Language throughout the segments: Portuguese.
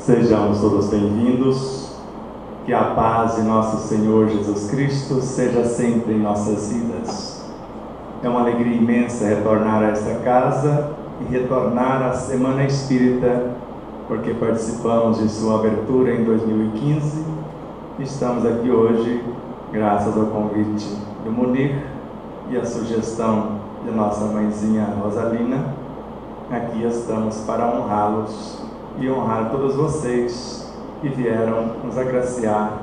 Sejamos todos bem-vindos, que a paz de nosso Senhor Jesus Cristo seja sempre em nossas vidas. É uma alegria imensa retornar a esta casa e retornar à Semana Espírita, porque participamos de sua abertura em 2015 e estamos aqui hoje graças ao convite do Munir e à sugestão de nossa mãezinha Rosalina. Aqui estamos para honrá-los e honrar todos vocês que vieram nos agraciar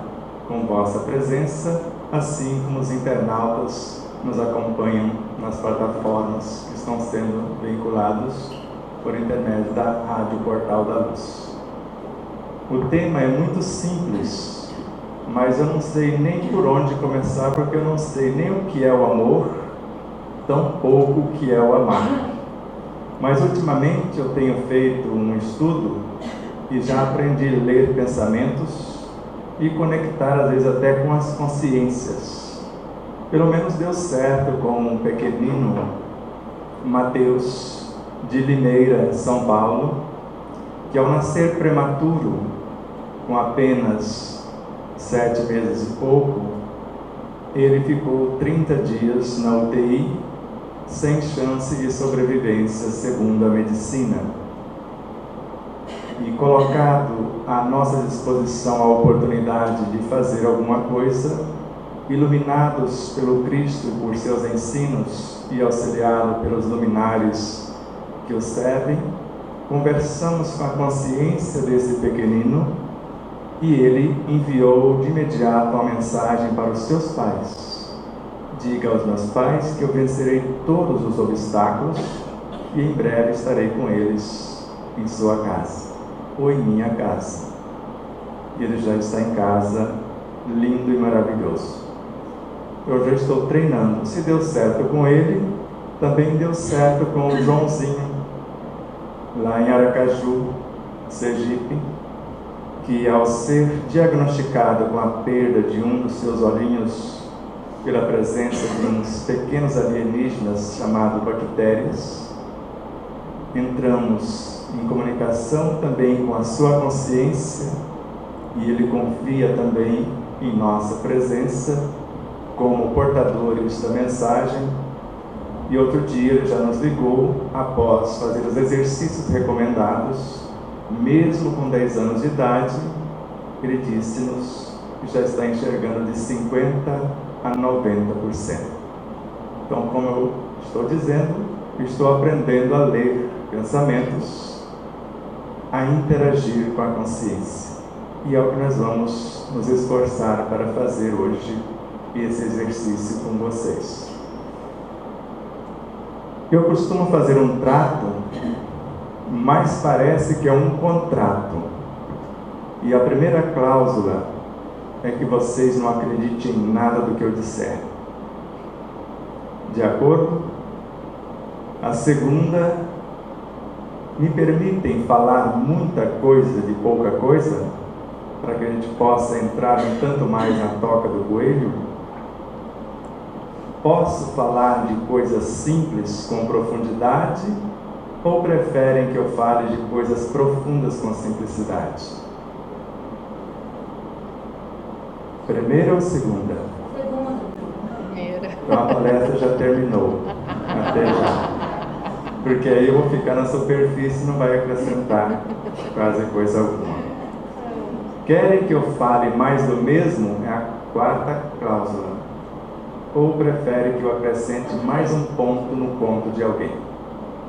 com vossa presença, assim como os internautas nos acompanham nas plataformas que estão sendo veiculados por intermédio da Rádio Portal da Luz. O tema é muito simples, mas eu não sei nem por onde começar, porque eu não sei nem o que é o amor, tampouco o que é o amar. Mas ultimamente eu tenho feito um estudo e já aprendi a ler pensamentos e conectar às vezes até com as consciências. Pelo menos deu certo com um pequenino Mateus de Limeira, São Paulo, que ao nascer prematuro, com apenas 7 meses e pouco, ele ficou 30 dias na UTI, sem chance de sobrevivência, segundo a medicina. E colocado à nossa disposição a oportunidade de fazer alguma coisa, iluminados pelo Cristo e por seus ensinos e auxiliados pelos luminares que o servem, conversamos com a consciência desse pequenino e ele enviou de imediato uma mensagem para os seus pais. Diga aos meus pais que eu vencerei todos os obstáculos e em breve estarei com eles em sua casa, ou em minha casa. E ele já está em casa, lindo e maravilhoso. Eu já estou treinando. Se deu certo com ele, também deu certo com o Joãozinho, lá em Aracaju, Sergipe, que ao ser diagnosticado com a perda de um dos seus olhinhos, pela presença de uns pequenos alienígenas chamados bactérias, entramos em comunicação também com a sua consciência e ele confia também em nossa presença como portadores da mensagem. E outro dia ele já nos ligou após fazer os exercícios recomendados, mesmo com 10 anos de idade. Ele disse-nos que já está enxergando de 50% a 90%. Então, como eu estou dizendo, estou aprendendo a ler pensamentos, a interagir com a consciência. E é o que nós vamos nos esforçar para fazer hoje esse exercício com vocês. Eu costumo fazer um trato, mas parece que é um contrato. E a primeira cláusula é que vocês não acreditem em nada do que eu disser. De acordo? A segunda, me permitem falar muita coisa de pouca coisa, para que a gente possa entrar um tanto mais na toca do coelho? Posso falar de coisas simples com profundidade, ou preferem que eu fale de coisas profundas com simplicidade? Primeira ou segunda? Primeira. Então a palestra já terminou. Até já. Porque aí eu vou ficar na superfície e não vai acrescentar quase coisa alguma. Querem que eu fale mais do mesmo? É a quarta cláusula. Ou preferem que eu acrescente mais um ponto no ponto de alguém?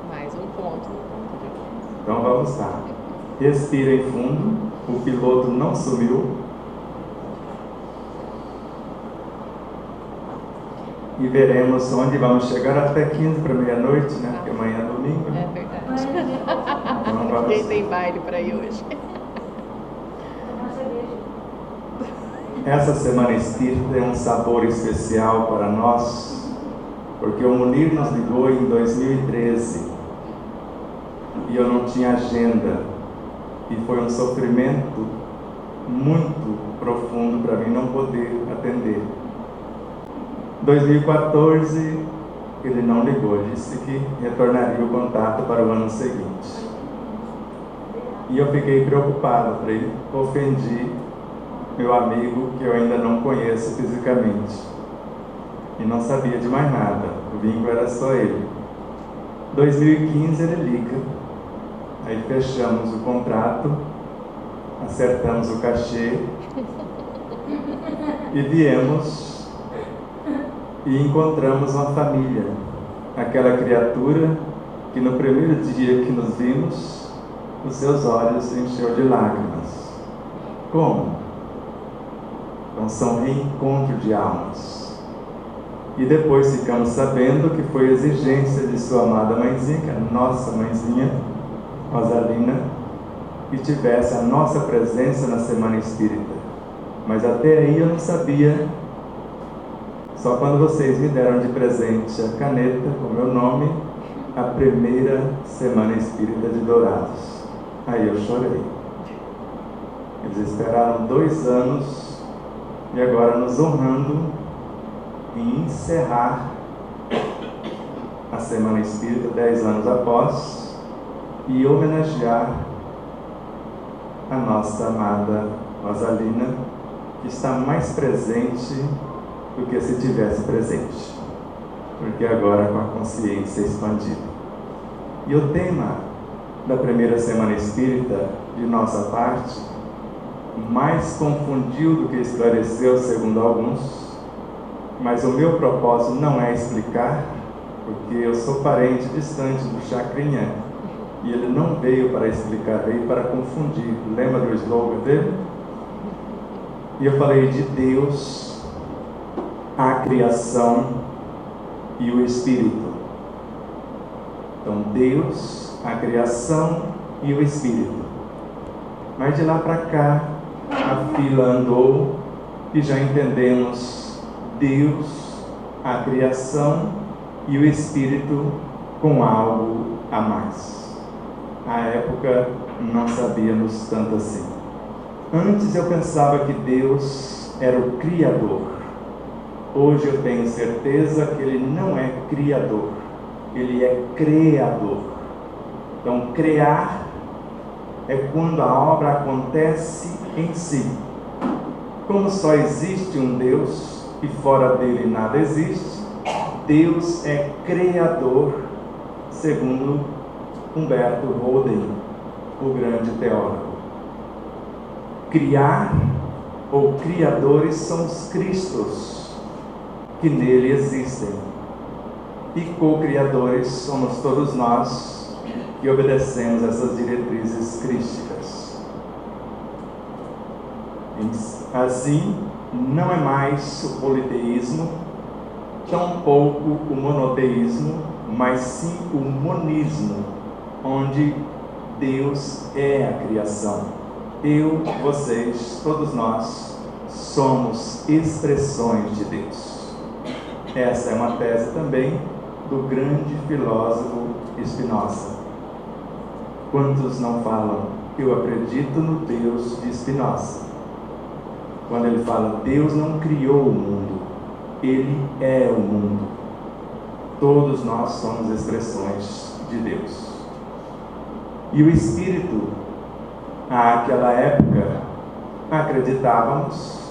Mais um ponto no ponto de alguém. Então vamos lá. Respirem fundo. O piloto não sumiu. E veremos onde vamos chegar até 15 para meia-noite, né? Porque amanhã é domingo. É verdade. Então vamos. Quem tem baile para ir hoje? Essa Semana Espírita tem um sabor especial para nós, porque o Munir nos ligou em 2013 e eu não tinha agenda, e foi um sofrimento muito profundo para mim não poder atender. 2014 ele não ligou, disse que retornaria o contato para o ano seguinte. E eu fiquei preocupado, falei, ofendi meu amigo que eu ainda não conheço fisicamente. E não sabia de mais nada, o vínculo era só ele. 2015 ele liga, aí fechamos o contrato, acertamos o cachê e viemos e encontramos uma família. Aquela criatura que no primeiro dia que nos vimos, os seus olhos se encheu de lágrimas. Como? Então são reencontro de almas. E depois ficamos sabendo que foi exigência de sua amada mãezinha, que é a nossa mãezinha, Rosalina, que tivesse a nossa presença na Semana Espírita. Mas até aí eu não sabia. Só quando vocês me deram de presente a caneta com meu nome, a primeira Semana Espírita de Dourados. Aí eu chorei. Eles esperaram 2 anos e agora nos honrando em encerrar a Semana Espírita 10 anos após e homenagear a nossa amada Rosalina, que está mais presente do que se tivesse presente, porque agora com a consciência expandida. E o tema da primeira Semana Espírita, de nossa parte, mais confundiu do que esclareceu, segundo alguns, mas o meu propósito não é explicar, porque eu sou parente distante do Chacrinha, e ele não veio para explicar, veio para confundir. Lembra do slogan dele? E eu falei de Deus, a criação e o Espírito. Então, Deus, a criação e o Espírito. Mas de lá para cá, a fila andou e já entendemos Deus, a criação e o Espírito com algo a mais. À época, não sabíamos tanto assim. Antes eu pensava que Deus era o Criador. Hoje eu tenho certeza que Ele não é Criador, Ele é Criador. Então, criar é quando a obra acontece em si. Como só existe um Deus e fora dele nada existe, Deus é Criador, segundo Humberto Roden, o grande teólogo. Criar ou criadores são os Cristos que nele existem, e co-criadores somos todos nós que obedecemos essas diretrizes crísticas. Assim, não é mais o politeísmo, tampouco o monoteísmo, mas sim o monismo, onde Deus é a criação. Eu, vocês, todos nós, somos expressões de Deus. Essa é uma tese também do grande filósofo Spinoza. Quantos não falam, eu acredito no Deus de Spinoza? Quando ele fala, Deus não criou o mundo, Ele é o mundo. Todos nós somos expressões de Deus. E o Espírito, àquela época, acreditávamos,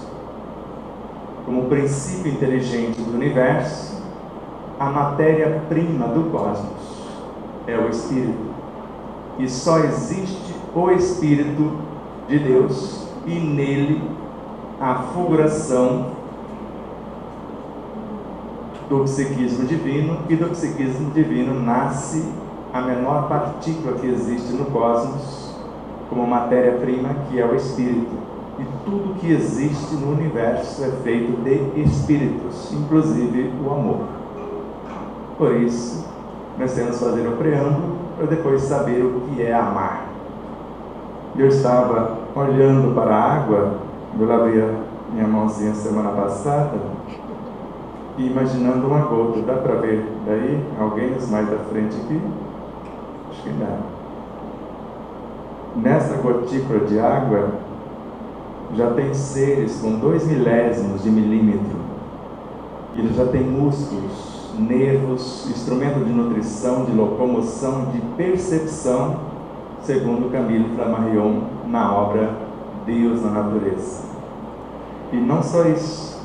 como princípio inteligente do universo, a matéria-prima do cosmos é o Espírito. E só existe o Espírito de Deus, e nele a fulguração do psiquismo divino, e do psiquismo divino nasce a menor partícula que existe no cosmos, como matéria-prima, que é o Espírito. E tudo que existe no universo é feito de espíritos, inclusive o amor. Por isso, nós temos que fazer o preâmbulo para depois saber o que é amar. Eu estava olhando para a água, eu lavei a minha mãozinha semana passada, e imaginando uma gota. Dá para ver daí? Alguém mais da frente aqui? Acho que dá. Nessa gotícula de água, já tem seres com 2 milésimos de milímetro. Ele já tem músculos, nervos, instrumento de nutrição, de locomoção, de percepção, segundo Camille Flammarion, na obra Deus na Natureza. E não só isso,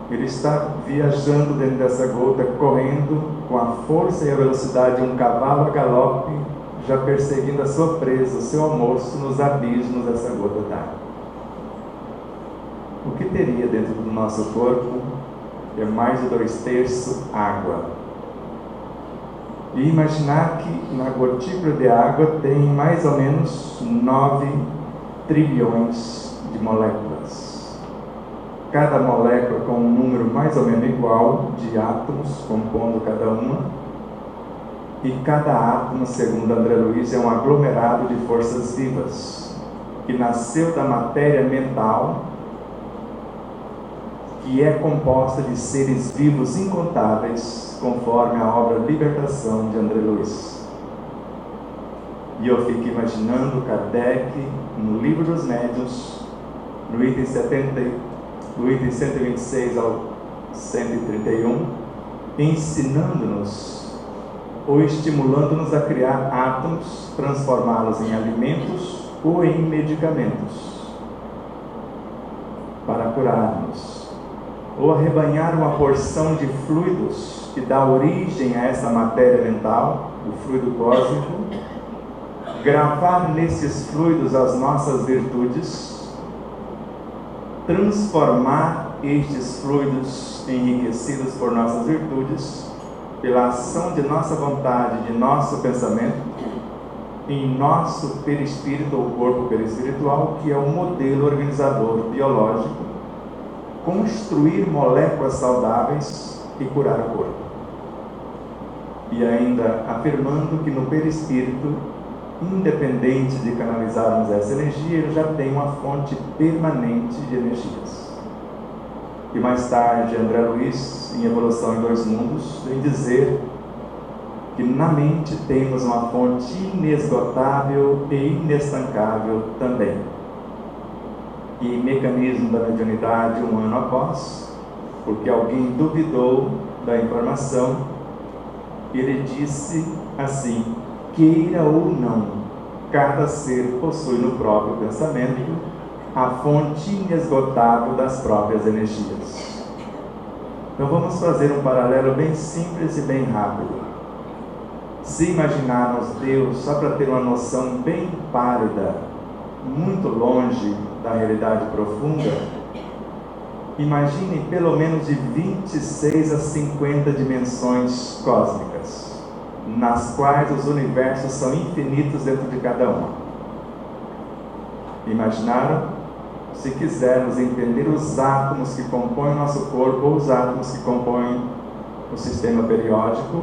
ele está viajando dentro dessa gota, correndo com a força e a velocidade de um cavalo a galope, já perseguindo a sua presa, o seu almoço, nos abismos dessa gota d'água. O que teria dentro do nosso corpo, que é mais de 2/3 água? E imaginar que na gotícula de água tem mais ou menos 9 trilhões de moléculas. Cada molécula com um número mais ou menos igual de átomos, compondo cada uma. E cada átomo, segundo André Luiz, é um aglomerado de forças vivas, que nasceu da matéria mental, que é composta de seres vivos incontáveis, conforme a obra Libertação de André Luiz. E eu fico imaginando Kardec, no Livro dos Médiuns, no item 126 ao 131, ensinando-nos ou estimulando-nos a criar átomos, transformá-los em alimentos ou em medicamentos, para curarmos, ou arrebanhar uma porção de fluidos que dá origem a essa matéria mental, o fluido cósmico, gravar nesses fluidos as nossas virtudes, transformar estes fluidos enriquecidos por nossas virtudes, pela ação de nossa vontade, de nosso pensamento, em nosso perispírito ou corpo perispiritual, que é o modelo organizador biológico, construir moléculas saudáveis e curar o corpo. E ainda afirmando que no perispírito, independente de canalizarmos essa energia, ele já tem uma fonte permanente de energias. E mais tarde, André Luiz, em Evolução em Dois Mundos, vem dizer que na mente temos uma fonte inesgotável e inestancável também. E mecanismo da mediunidade, um ano após, porque alguém duvidou da informação, ele disse assim: queira ou não, cada ser possui no próprio pensamento a fonte inesgotável das próprias energias. Então vamos fazer um paralelo bem simples e bem rápido. Se imaginarmos Deus, só para ter uma noção bem pálida, muito longe da realidade profunda, imagine pelo menos de 26 a 50 dimensões cósmicas, nas quais os universos são infinitos dentro de cada uma. Imaginaram? Se quisermos entender os átomos que compõem o nosso corpo, ou os átomos que compõem o sistema periódico,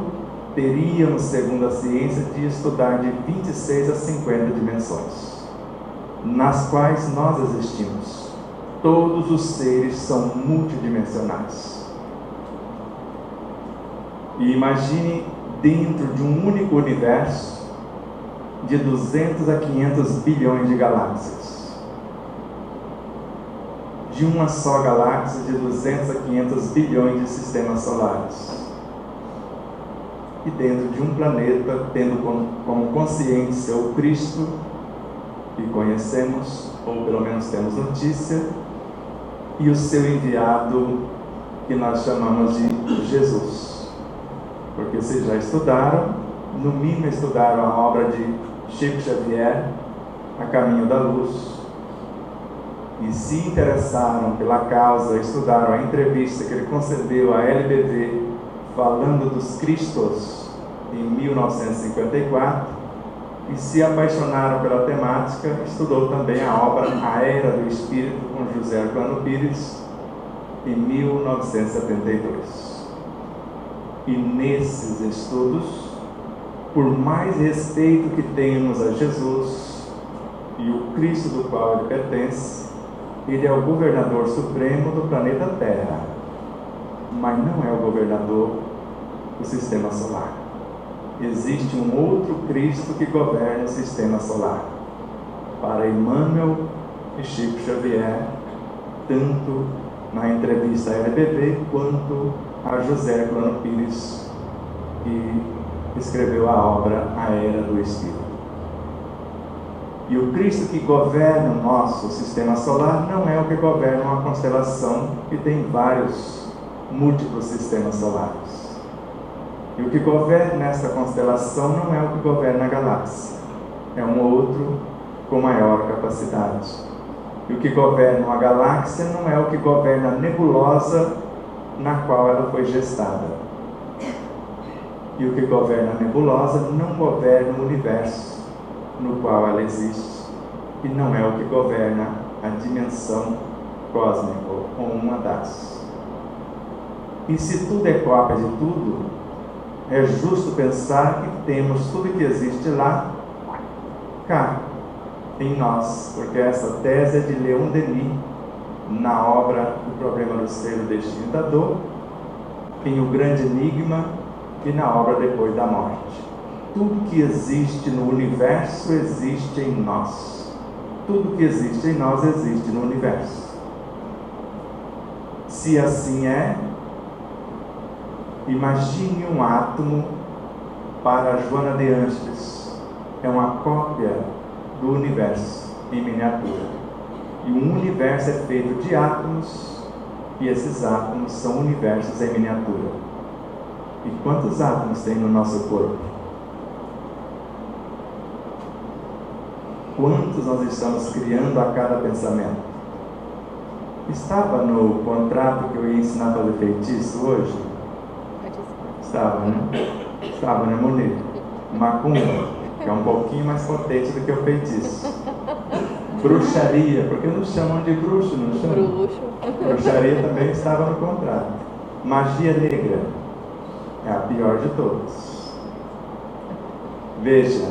teríamos, segundo a ciência, de estudar de 26 a 50 dimensões, nas quais nós existimos. Todos os seres são multidimensionais. E imagine dentro de um único universo de 200 a 500 bilhões de galáxias. De uma só galáxia, de 200 a 500 bilhões de sistemas solares. E dentro de um planeta, tendo como consciência o Cristo, que conhecemos, ou pelo menos temos notícia, e o seu enviado, que nós chamamos de Jesus. Porque vocês já estudaram, no mínimo estudaram a obra de Chico Xavier, A Caminho da Luz, e se interessaram pela causa, estudaram a entrevista que ele concedeu à LBV, falando dos Cristos, em 1954, e se apaixonaram pela temática, estudou também a obra A Era do Espírito, com José Herculano Pires, em 1972. E nesses estudos, por mais respeito que tenhamos a Jesus e o Cristo do qual ele pertence, ele é o governador supremo do planeta Terra, mas não é o governador do sistema solar. Existe um outro Cristo que governa o sistema solar. Para Emmanuel e Chico Xavier, tanto na entrevista à LBV, quanto a José Herculano Pires, que escreveu a obra A Era do Espírito. E o Cristo que governa o nosso sistema solar não é o que governa uma constelação que tem vários, múltiplos sistemas solares. E o que governa essa constelação não é o que governa a galáxia. É um outro com maior capacidade. E o que governa uma galáxia não é o que governa a nebulosa na qual ela foi gestada. E o que governa a nebulosa não governa o universo no qual ela existe. E não é o que governa a dimensão cósmica, ou uma das. E se tudo é cópia de tudo, é justo pensar que temos tudo que existe lá, cá, em nós, porque essa tese é de Leon Denis, na obra O Problema do Ser, o Destino e da Dor, em O Grande Enigma e na obra Depois da Morte. Tudo que existe no universo existe em nós. Tudo que existe em nós existe no universo. Se assim é, imagine um átomo para Joana de Ângeles. É uma cópia do universo em miniatura. E um universo é feito de átomos, e esses átomos são universos em miniatura. E quantos átomos tem no nosso corpo? Quantos nós estamos criando a cada pensamento? Estava no contrato que eu ia ensinar a fazer feitiço hoje? Estava, né? Estava, né, Monique? Macumba, que é um pouquinho mais potente do que o feitiço. Bruxaria, porque nos chamam de bruxo, não chamam? Bruxo. Bruxaria também estava no contrato. Magia negra é a pior de todas. Veja,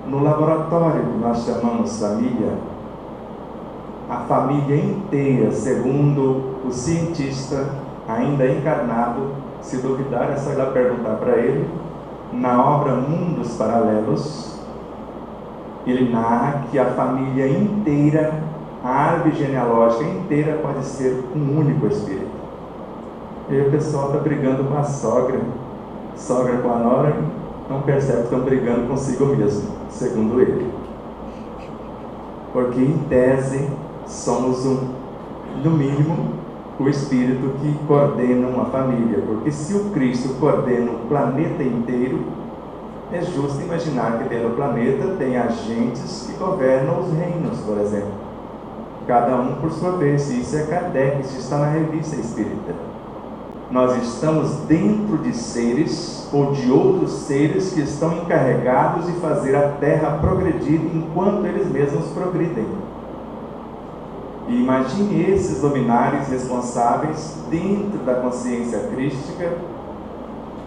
no laboratório que nós chamamos família, a família inteira, segundo o cientista ainda encarnado, se duvidar é só ir lá perguntar para ele, na obra Mundos Paralelos, ele narra que a família inteira, a árvore genealógica inteira pode ser um único espírito. E aí o pessoal está brigando com a sogra com a nora, não percebe que estão brigando consigo mesmo, segundo ele. Porque em tese somos no mínimo, o espírito que coordena uma família. Porque se o Cristo coordena o planeta inteiro, é justo imaginar que dentro do planeta tem agentes que governam os reinos, por exemplo. Cada um por sua vez. Isso é Kardec, isso está na Revista Espírita. Nós estamos dentro de seres ou de outros seres que estão encarregados de fazer a Terra progredir enquanto eles mesmos progridem. E imagine esses luminares responsáveis dentro da consciência crística,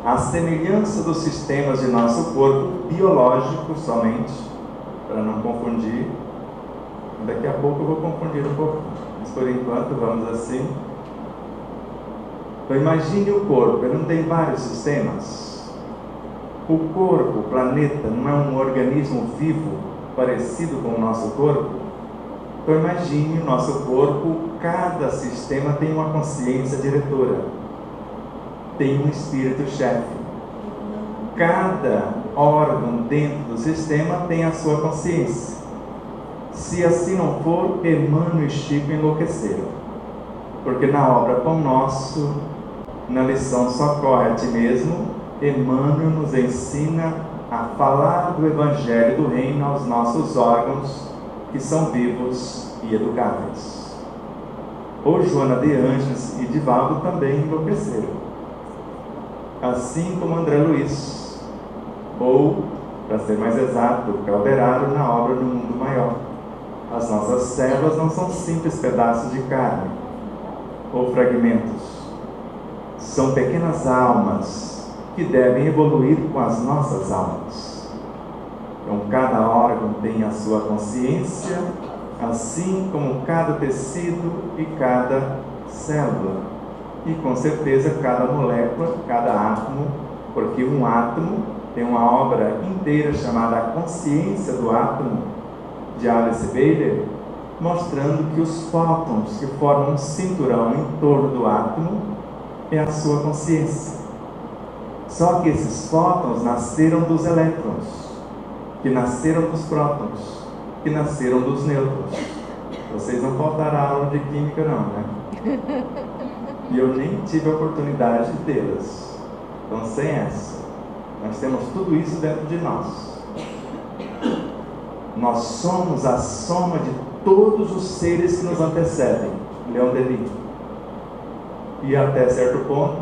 a semelhança dos sistemas de nosso corpo biológico somente, para não confundir. Daqui a pouco eu vou confundir um pouco, mas por enquanto vamos assim. Então imagine o corpo, ele não tem vários sistemas. O corpo, o planeta, não é um organismo vivo parecido com o nosso corpo? Então imagine o nosso corpo, cada sistema tem uma consciência diretora, tem um espírito-chefe. Cada órgão dentro do sistema tem a sua consciência. Se assim não for, Emmanuel e Chico enlouqueceram. Porque na obra Pão Nosso, na lição Socorre a Ti Mesmo, Emmanuel nos ensina a falar do Evangelho do Reino aos nossos órgãos, que são vivos e educáveis. Ou Joana de Ângeles e Divaldo também enlouqueceram, assim como André Luiz, ou, para ser mais exato, Calderaro na obra do Mundo Maior. As nossas células não são simples pedaços de carne ou fragmentos, são pequenas almas que devem evoluir com as nossas almas. Então cada órgão tem a sua consciência, assim como cada tecido e cada célula, e com certeza cada molécula, cada átomo, porque um átomo tem uma obra inteira chamada A Consciência do Átomo, de Alice Bailey, mostrando que os fótons que formam um cinturão em torno do átomo é a sua consciência. Só que esses fótons nasceram dos elétrons, que nasceram dos prótons, que nasceram dos nêutrons. Vocês não faltaram aula de química não, né? E eu nem tive a oportunidade de tê-las. Então, sem essa, nós temos tudo isso dentro de nós. Nós somos a soma de todos os seres que nos antecedem. Leon Denis. E até certo ponto,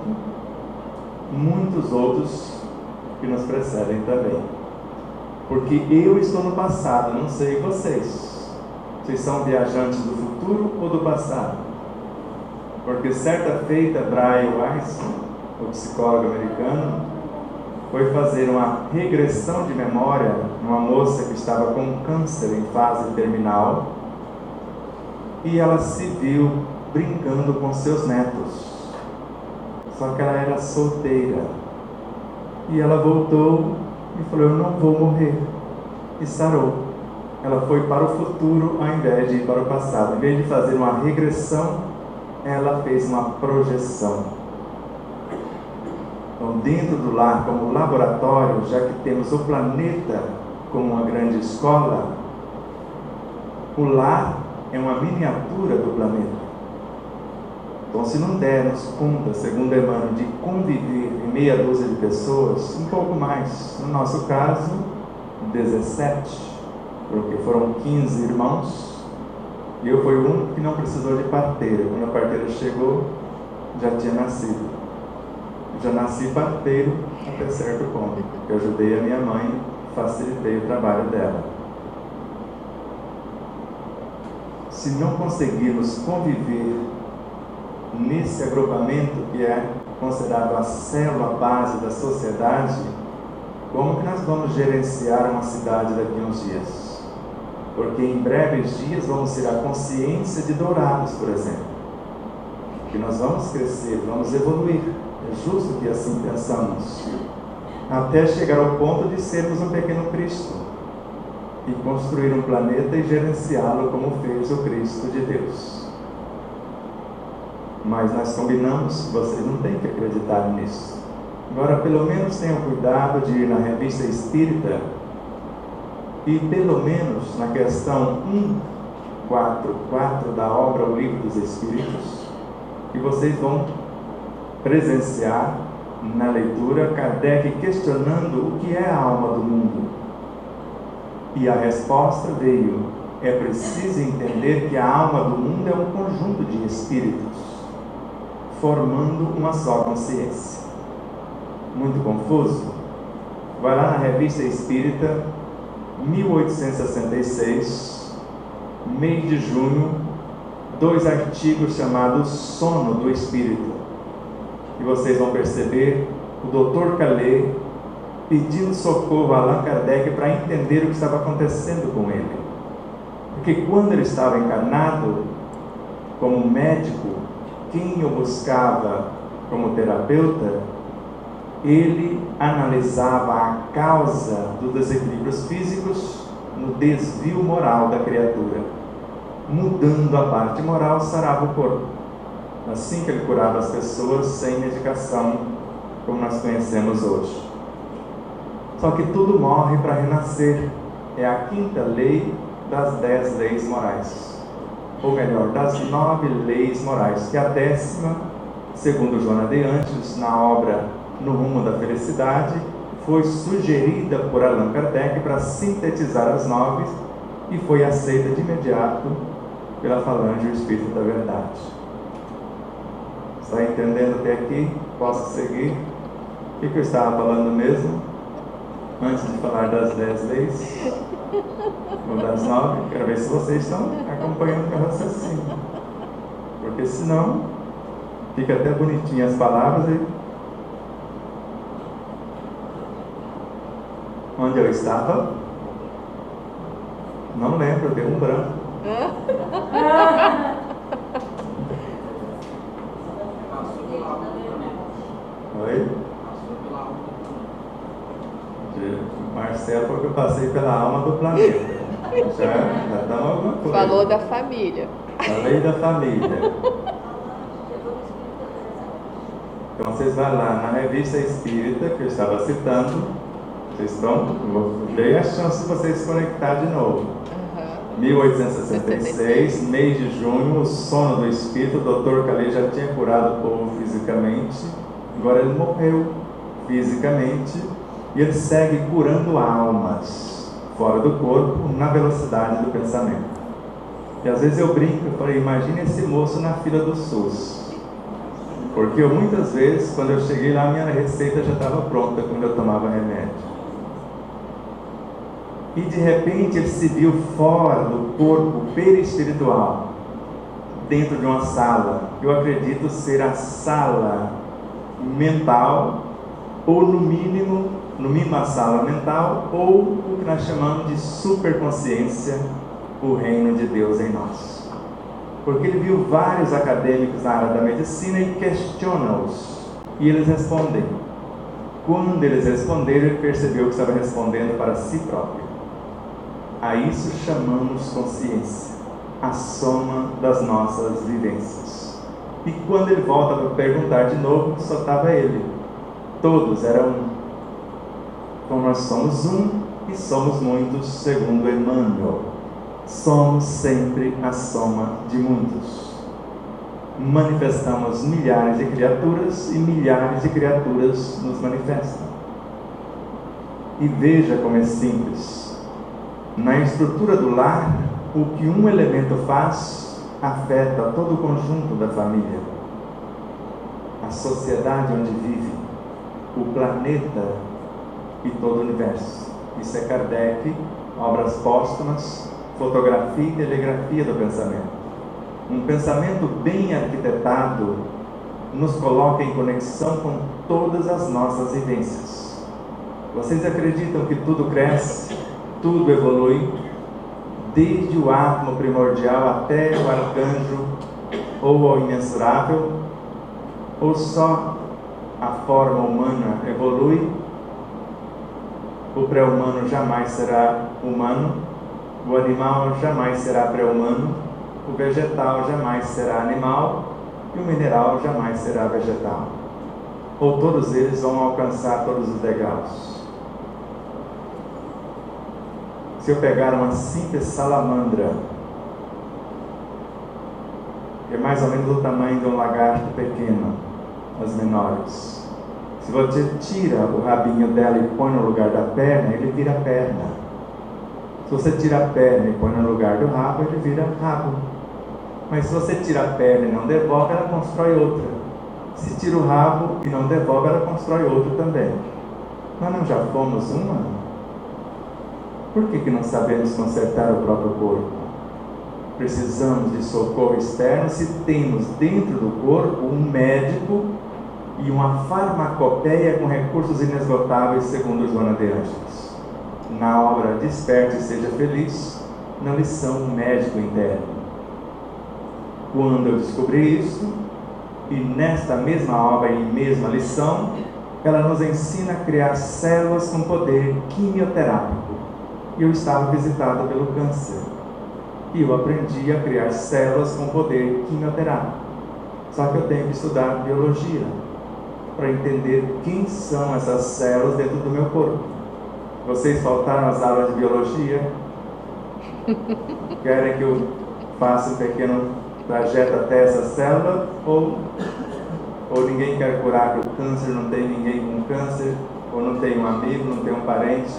muitos outros que nos precedem também. Porque eu estou no passado, não sei vocês. Vocês são viajantes do futuro ou do passado? Porque certa feita, Brian Weiss, o psicólogo americano, foi fazer uma regressão de memória numa moça que estava com câncer em fase terminal, e ela se viu brincando com seus netos. Só que ela era solteira. E ela voltou e falou: eu não vou morrer. E sarou. Ela foi para o futuro ao invés de ir para o passado. Em vez de fazer uma regressão, ela fez uma projeção. Então, dentro do lar, como laboratório, já que temos o planeta como uma grande escola, o lar é uma miniatura do planeta. Então, se não dermos conta, segundo Emmanuel, de conviver em meia dúzia de pessoas, um pouco mais, no nosso caso, 17, porque foram 15 irmãos, e eu fui o único que não precisou de parteira. Quando a parteira chegou, já tinha nascido. Já nasci parteiro até certo ponto. Eu ajudei a minha mãe, facilitei o trabalho dela. Se não conseguirmos conviver nesse agrupamento que é considerado a célula base da sociedade, como que nós vamos gerenciar uma cidade daqui a uns dias? Porque em breves dias vamos ter a consciência de Dourados, por exemplo. Que nós vamos crescer, vamos evoluir. É justo que assim pensamos. Até chegar ao ponto de sermos um pequeno Cristo. E construir um planeta e gerenciá-lo como fez o Cristo de Deus. Mas nós combinamos, vocês não têm que acreditar nisso. Agora, pelo menos tenham cuidado de ir na Revista Espírita e, pelo menos, na questão 144 da obra O Livro dos Espíritos, que vocês vão presenciar na leitura Kardec questionando o que é a alma do mundo. E a resposta veio: é preciso entender que a alma do mundo é um conjunto de espíritos, formando uma só consciência. Muito confuso? Vai lá na Revista Espírita, 1866, mês de junho, 2 artigos chamados Sono do Espírito. E vocês vão perceber o Dr. Calais pedindo socorro a Allan Kardec para entender o que estava acontecendo com ele. Porque quando ele estava encarnado, como médico, quem o buscava como terapeuta, ele analisava a causa dos desequilíbrios físicos no desvio moral da criatura. Mudando a parte moral, sarava o corpo. Assim que ele curava as pessoas sem medicação, como nós conhecemos hoje. Só que tudo morre para renascer. É a 5ª lei das 10 leis morais. Ou melhor, das 9 leis morais, que a 10ª, segundo Joana de Anjos, na obra No Rumo da Felicidade, foi sugerida por Allan Kardec para sintetizar as 9 e foi aceita de imediato pela Falange Espírita da Verdade. Está entendendo até aqui? Posso seguir? O que eu estava falando mesmo? Antes de falar das 10 leis, ou das 9, quero ver se vocês estão acompanhando o meu raciocínio. Porque senão, fica até bonitinho as palavras e... Onde eu estava? Não lembro, deu um branco. Oi? Marcelo falou que eu passei pela alma do planeta. Já dá alguma coisa. Falou da família. Falei da família. Então vocês vão lá na Revista Espírita, que eu estava citando, Vocês estão? Dei a chance de vocês se conectar de novo. 1866, mês de junho, o sono do espírito. O Dr. Calais já tinha curado o povo fisicamente, agora ele morreu fisicamente e ele segue curando almas fora do corpo na velocidade do pensamento. E às vezes eu brinco, eu falei, imagine esse moço na fila do SUS, porque eu muitas vezes, quando eu cheguei lá, minha receita já estava pronta quando eu tomava remédio. E de repente ele se viu fora do corpo perispiritual, dentro de uma sala, que eu acredito ser a sala mental, ou no mínimo a sala mental, ou o que nós chamamos de superconsciência, o reino de Deus em nós. Porque ele viu vários acadêmicos na área da medicina e questiona-os, e eles respondem. Quando eles responderam, ele percebeu que estava respondendo para si próprio. A isso chamamos consciência, a soma das nossas vivências. E quando ele volta para perguntar de novo, só estava ele. Todos eram um. Então nós somos um e somos muitos, segundo Emmanuel. Somos sempre a soma de muitos. Manifestamos milhares de criaturas e milhares de criaturas nos manifestam. E veja como é simples. Na estrutura do lar, o que um elemento faz afeta todo o conjunto da família, a sociedade onde vive, o planeta e todo o universo. Isso é Kardec, obras póstumas, fotografia e telegrafia do pensamento. Um pensamento bem arquitetado nos coloca em conexão com todas as nossas vivências. Vocês acreditam que tudo cresce? Tudo evolui, desde o átomo primordial até o arcanjo ou ao imensurável, ou só a forma humana evolui? O pré-humano jamais será humano, o animal jamais será pré-humano, o vegetal jamais será animal e o mineral jamais será vegetal. Ou todos eles vão alcançar todos os degraus. Se eu pegar uma simples salamandra, que é mais ou menos do tamanho de um lagarto pequeno, as menores, se você tira o rabinho dela e põe no lugar da perna, ele vira perna. Se você tira a perna e põe no lugar do rabo, ele vira rabo. Mas se você tira a perna e não devolve, ela constrói outra. Se tira o rabo e não devolve, ela constrói outra também. Nós não já fomos uma? Por que não sabemos consertar o próprio corpo? Precisamos de socorro externo se temos dentro do corpo um médico e uma farmacopeia com recursos inesgotáveis, segundo Joana de Ângeles. Na obra Desperte e Seja Feliz, na lição Médico Interno. Quando eu descobri isso, e nesta mesma obra e mesma lição, ela nos ensina a criar células com poder quimioterápico. E eu estava visitado pelo câncer. E eu aprendi a criar células com poder quimioterápico. Só que eu tenho que estudar biologia para entender quem são essas células dentro do meu corpo. Vocês faltaram às aulas de biologia? Querem que eu faça um pequeno trajeto até essa célula? Ou ninguém quer curar o câncer, não tem ninguém com câncer? Ou não tem um amigo, não tem um parente?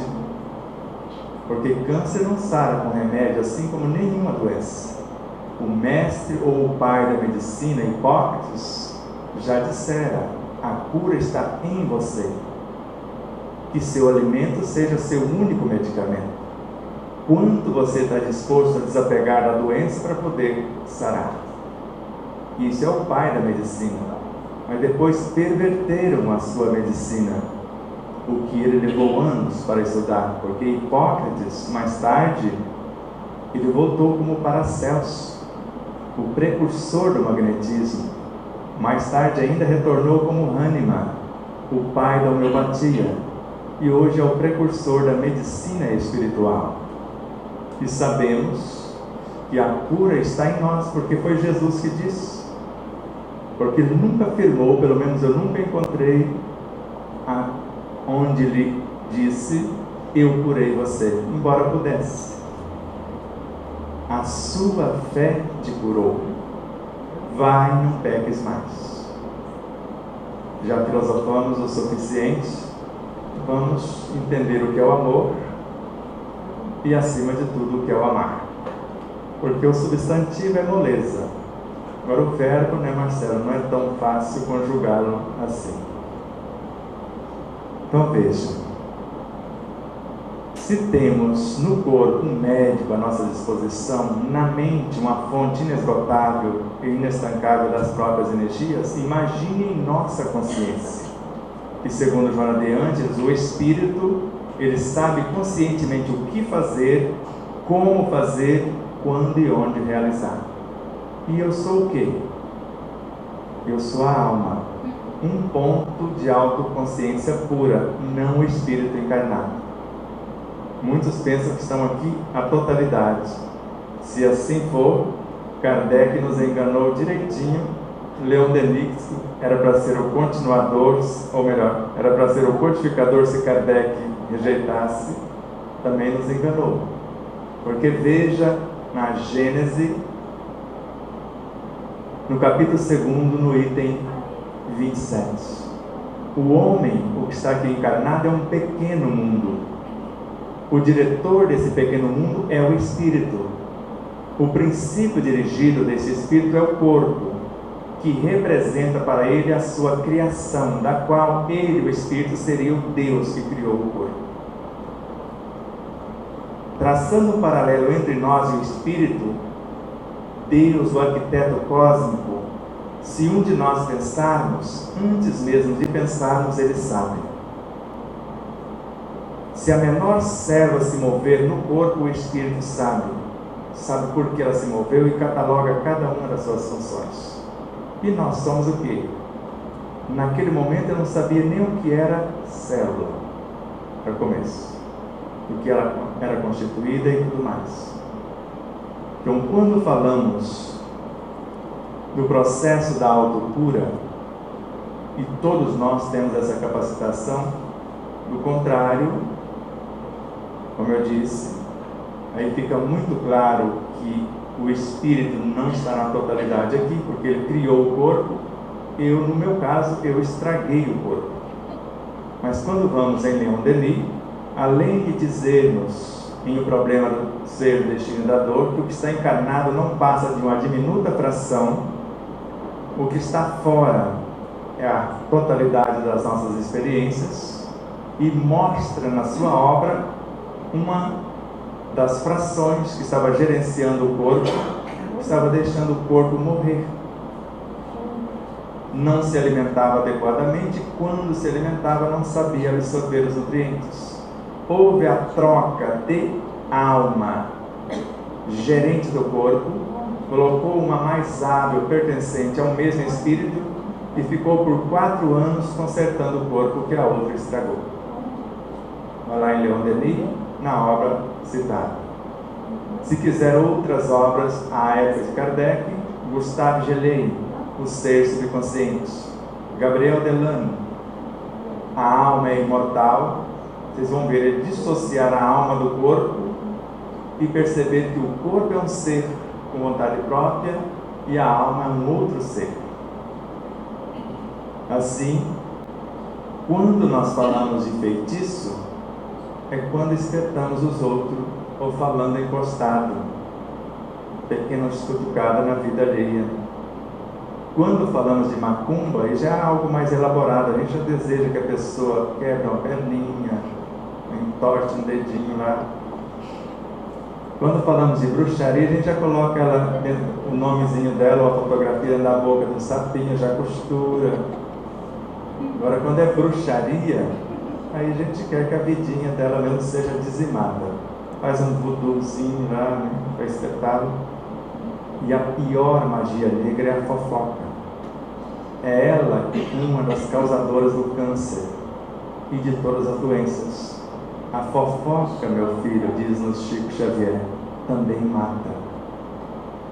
Porque câncer não sara com remédio, assim como nenhuma doença. O mestre ou o pai da medicina, Hipócrates, já dissera: a cura está em você. Que seu alimento seja seu único medicamento. Quanto você está disposto a desapegar da doença para poder sarar? Isso é o pai da medicina. Mas depois perverteram a sua medicina, o que ele levou anos para estudar, porque Hipócrates, mais tarde, ele voltou como Paracelso, o precursor do magnetismo. Mais tarde ainda retornou como Hahnemann, o pai da homeopatia, e hoje é o precursor da medicina espiritual. E sabemos que a cura está em nós, porque foi Jesus que disse. Porque ele nunca afirmou, pelo menos eu nunca encontrei onde ele disse: eu curei você, embora pudesse. A sua fé te curou. Vai, não peques mais. Já filosofamos o suficiente. Vamos entender o que é o amor e, acima de tudo, o que é o amar. Porque o substantivo é moleza. Agora o verbo, né, Marcelo, não é tão fácil conjugá-lo assim. Então veja, se temos no corpo um médico à nossa disposição, na mente uma fonte inesgotável e inestancável das próprias energias, imagine em nossa consciência, que segundo Joana de Ângeles, o Espírito, ele sabe conscientemente o que fazer, como fazer, quando e onde realizar. E eu sou o quê? Eu sou a alma, um ponto de autoconsciência pura, não o espírito encarnado. Muitos pensam que estão aqui a totalidade. Se assim for, Kardec nos enganou direitinho. Leon Denis era para ser o continuador, ou melhor, era para ser o codificador se Kardec rejeitasse, também nos enganou. Porque veja na Gênese, no capítulo 2, no item 27. O homem, o que está aqui encarnado, é um pequeno mundo. O diretor desse pequeno mundo é o espírito. O princípio dirigido desse espírito é o corpo, que representa para ele a sua criação, da qual ele, o espírito, seria o Deus que criou o corpo. Traçando um paralelo entre nós e o espírito, Deus, o arquiteto cósmico, se um de nós pensarmos, antes mesmo de pensarmos, ele sabe. Se a menor célula se mover no corpo, o espírito sabe por que ela se moveu e cataloga cada uma das suas funções. E nós somos o quê? Naquele momento eu não sabia nem o que era célula, para começo, do que ela era constituída e tudo mais. Então, quando falamos do processo da autocura, e todos nós temos essa capacitação, do contrário, como eu disse, aí fica muito claro que o espírito não está na totalidade aqui, porque ele criou o corpo. Eu, no meu caso, eu estraguei o corpo. Mas quando vamos em Leon Denis, além de dizermos em O Problema do Ser, o Destino e da Dor, que o que está encarnado não passa de uma diminuta fração, o que está fora é a totalidade das nossas experiências, e mostra na sua obra uma das frações que estava gerenciando o corpo, que estava deixando o corpo morrer. Não se alimentava adequadamente, quando se alimentava não sabia absorver os nutrientes. Houve a troca de alma, gerente do corpo, colocou uma mais hábil, pertencente ao mesmo espírito, e ficou por 4 anos consertando o corpo que a outra estragou. Vai lá em Leon Denis, na obra citada. Se quiser outras obras, a época de Kardec, Gustave Gelei, O Ser Subconsciente, Gabriel Delano, A Alma é Imortal. Vocês vão ver ele dissociar a alma do corpo e perceber que o corpo é um ser com vontade própria e a alma é um outro ser. Assim, quando nós falamos de feitiço, é quando espetamos os outros ou falando encostado, pequena cutucada na vida alheia. Quando falamos de macumba, aí já é algo mais elaborado. A gente já deseja que a pessoa quebre uma perninha, entorte um dedinho lá. Quando falamos de bruxaria, a gente já coloca ela, o nomezinho dela ou a fotografia na boca do sapinho, já costura. Agora, quando é bruxaria, aí a gente quer que a vidinha dela mesmo seja dizimada. Faz um voodoozinho lá, né, para espetá-lo. E a pior magia negra é a fofoca. É ela uma das causadoras do câncer e de todas as doenças. A fofoca, meu filho, diz-nos Chico Xavier, também mata.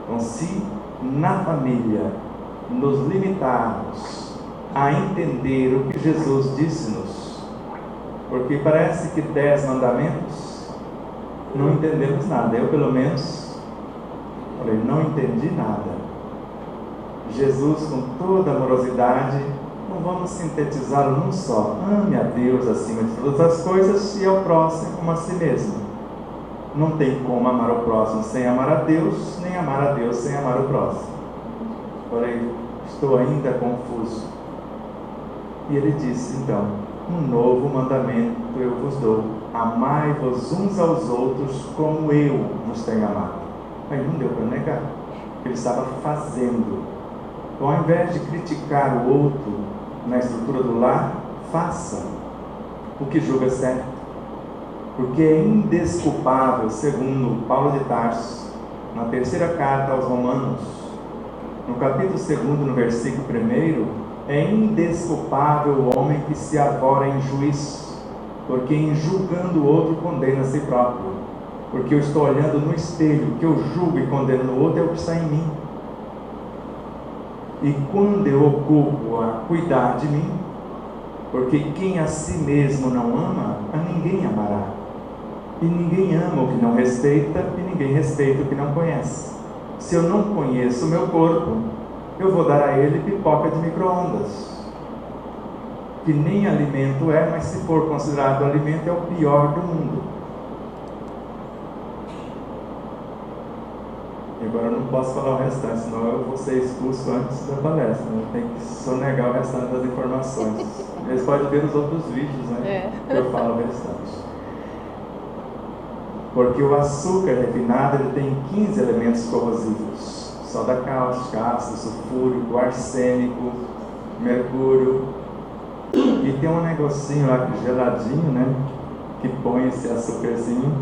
Então, se na família nos limitarmos a entender o que Jesus disse-nos, Porque parece que 10 mandamentos não entendemos nada. Eu, pelo menos, falei, não entendi nada. Jesus, com toda amorosidade, não vamos sintetizá-lo num só. Ame a Deus acima de todas as coisas e ao próximo como a si mesmo. Não tem como amar o próximo sem amar a Deus, nem amar a Deus sem amar o próximo. Falei, estou ainda confuso. E ele disse, então, um novo mandamento eu vos dou: amai-vos uns aos outros como eu vos tenho amado. Aí não deu para negar, ele estava fazendo. Então, ao invés de criticar o outro na estrutura do lar, faça o que julga certo, porque é indesculpável, segundo Paulo de Tarso, na terceira carta aos Romanos, no capítulo 2, no versículo 1, é indesculpável o homem que se avora em juízo, porque em julgando o outro condena a si próprio, porque eu estou olhando no espelho, o que eu julgo e condeno no outro é o que está em mim. E quando eu ocupo a cuidar de mim, porque quem a si mesmo não ama, a ninguém amará. E ninguém ama o que não respeita, e ninguém respeita o que não conhece. Se eu não conheço o meu corpo, eu vou dar a ele pipoca de micro-ondas, que nem alimento é, mas se for considerado alimento, é o pior do mundo. E agora eu não posso falar o restante, senão eu vou ser expulso antes da palestra, né? Tem que sonegar o restante das informações. Eles podem ver os outros vídeos, né? Que eu falo o restante. Porque o açúcar refinado ele tem 15 elementos corrosivos: soda cáustica, ácido sulfúrico, arsênico, mercúrio. E tem um negocinho lá geladinho, né? Que põe esse açúcarzinho,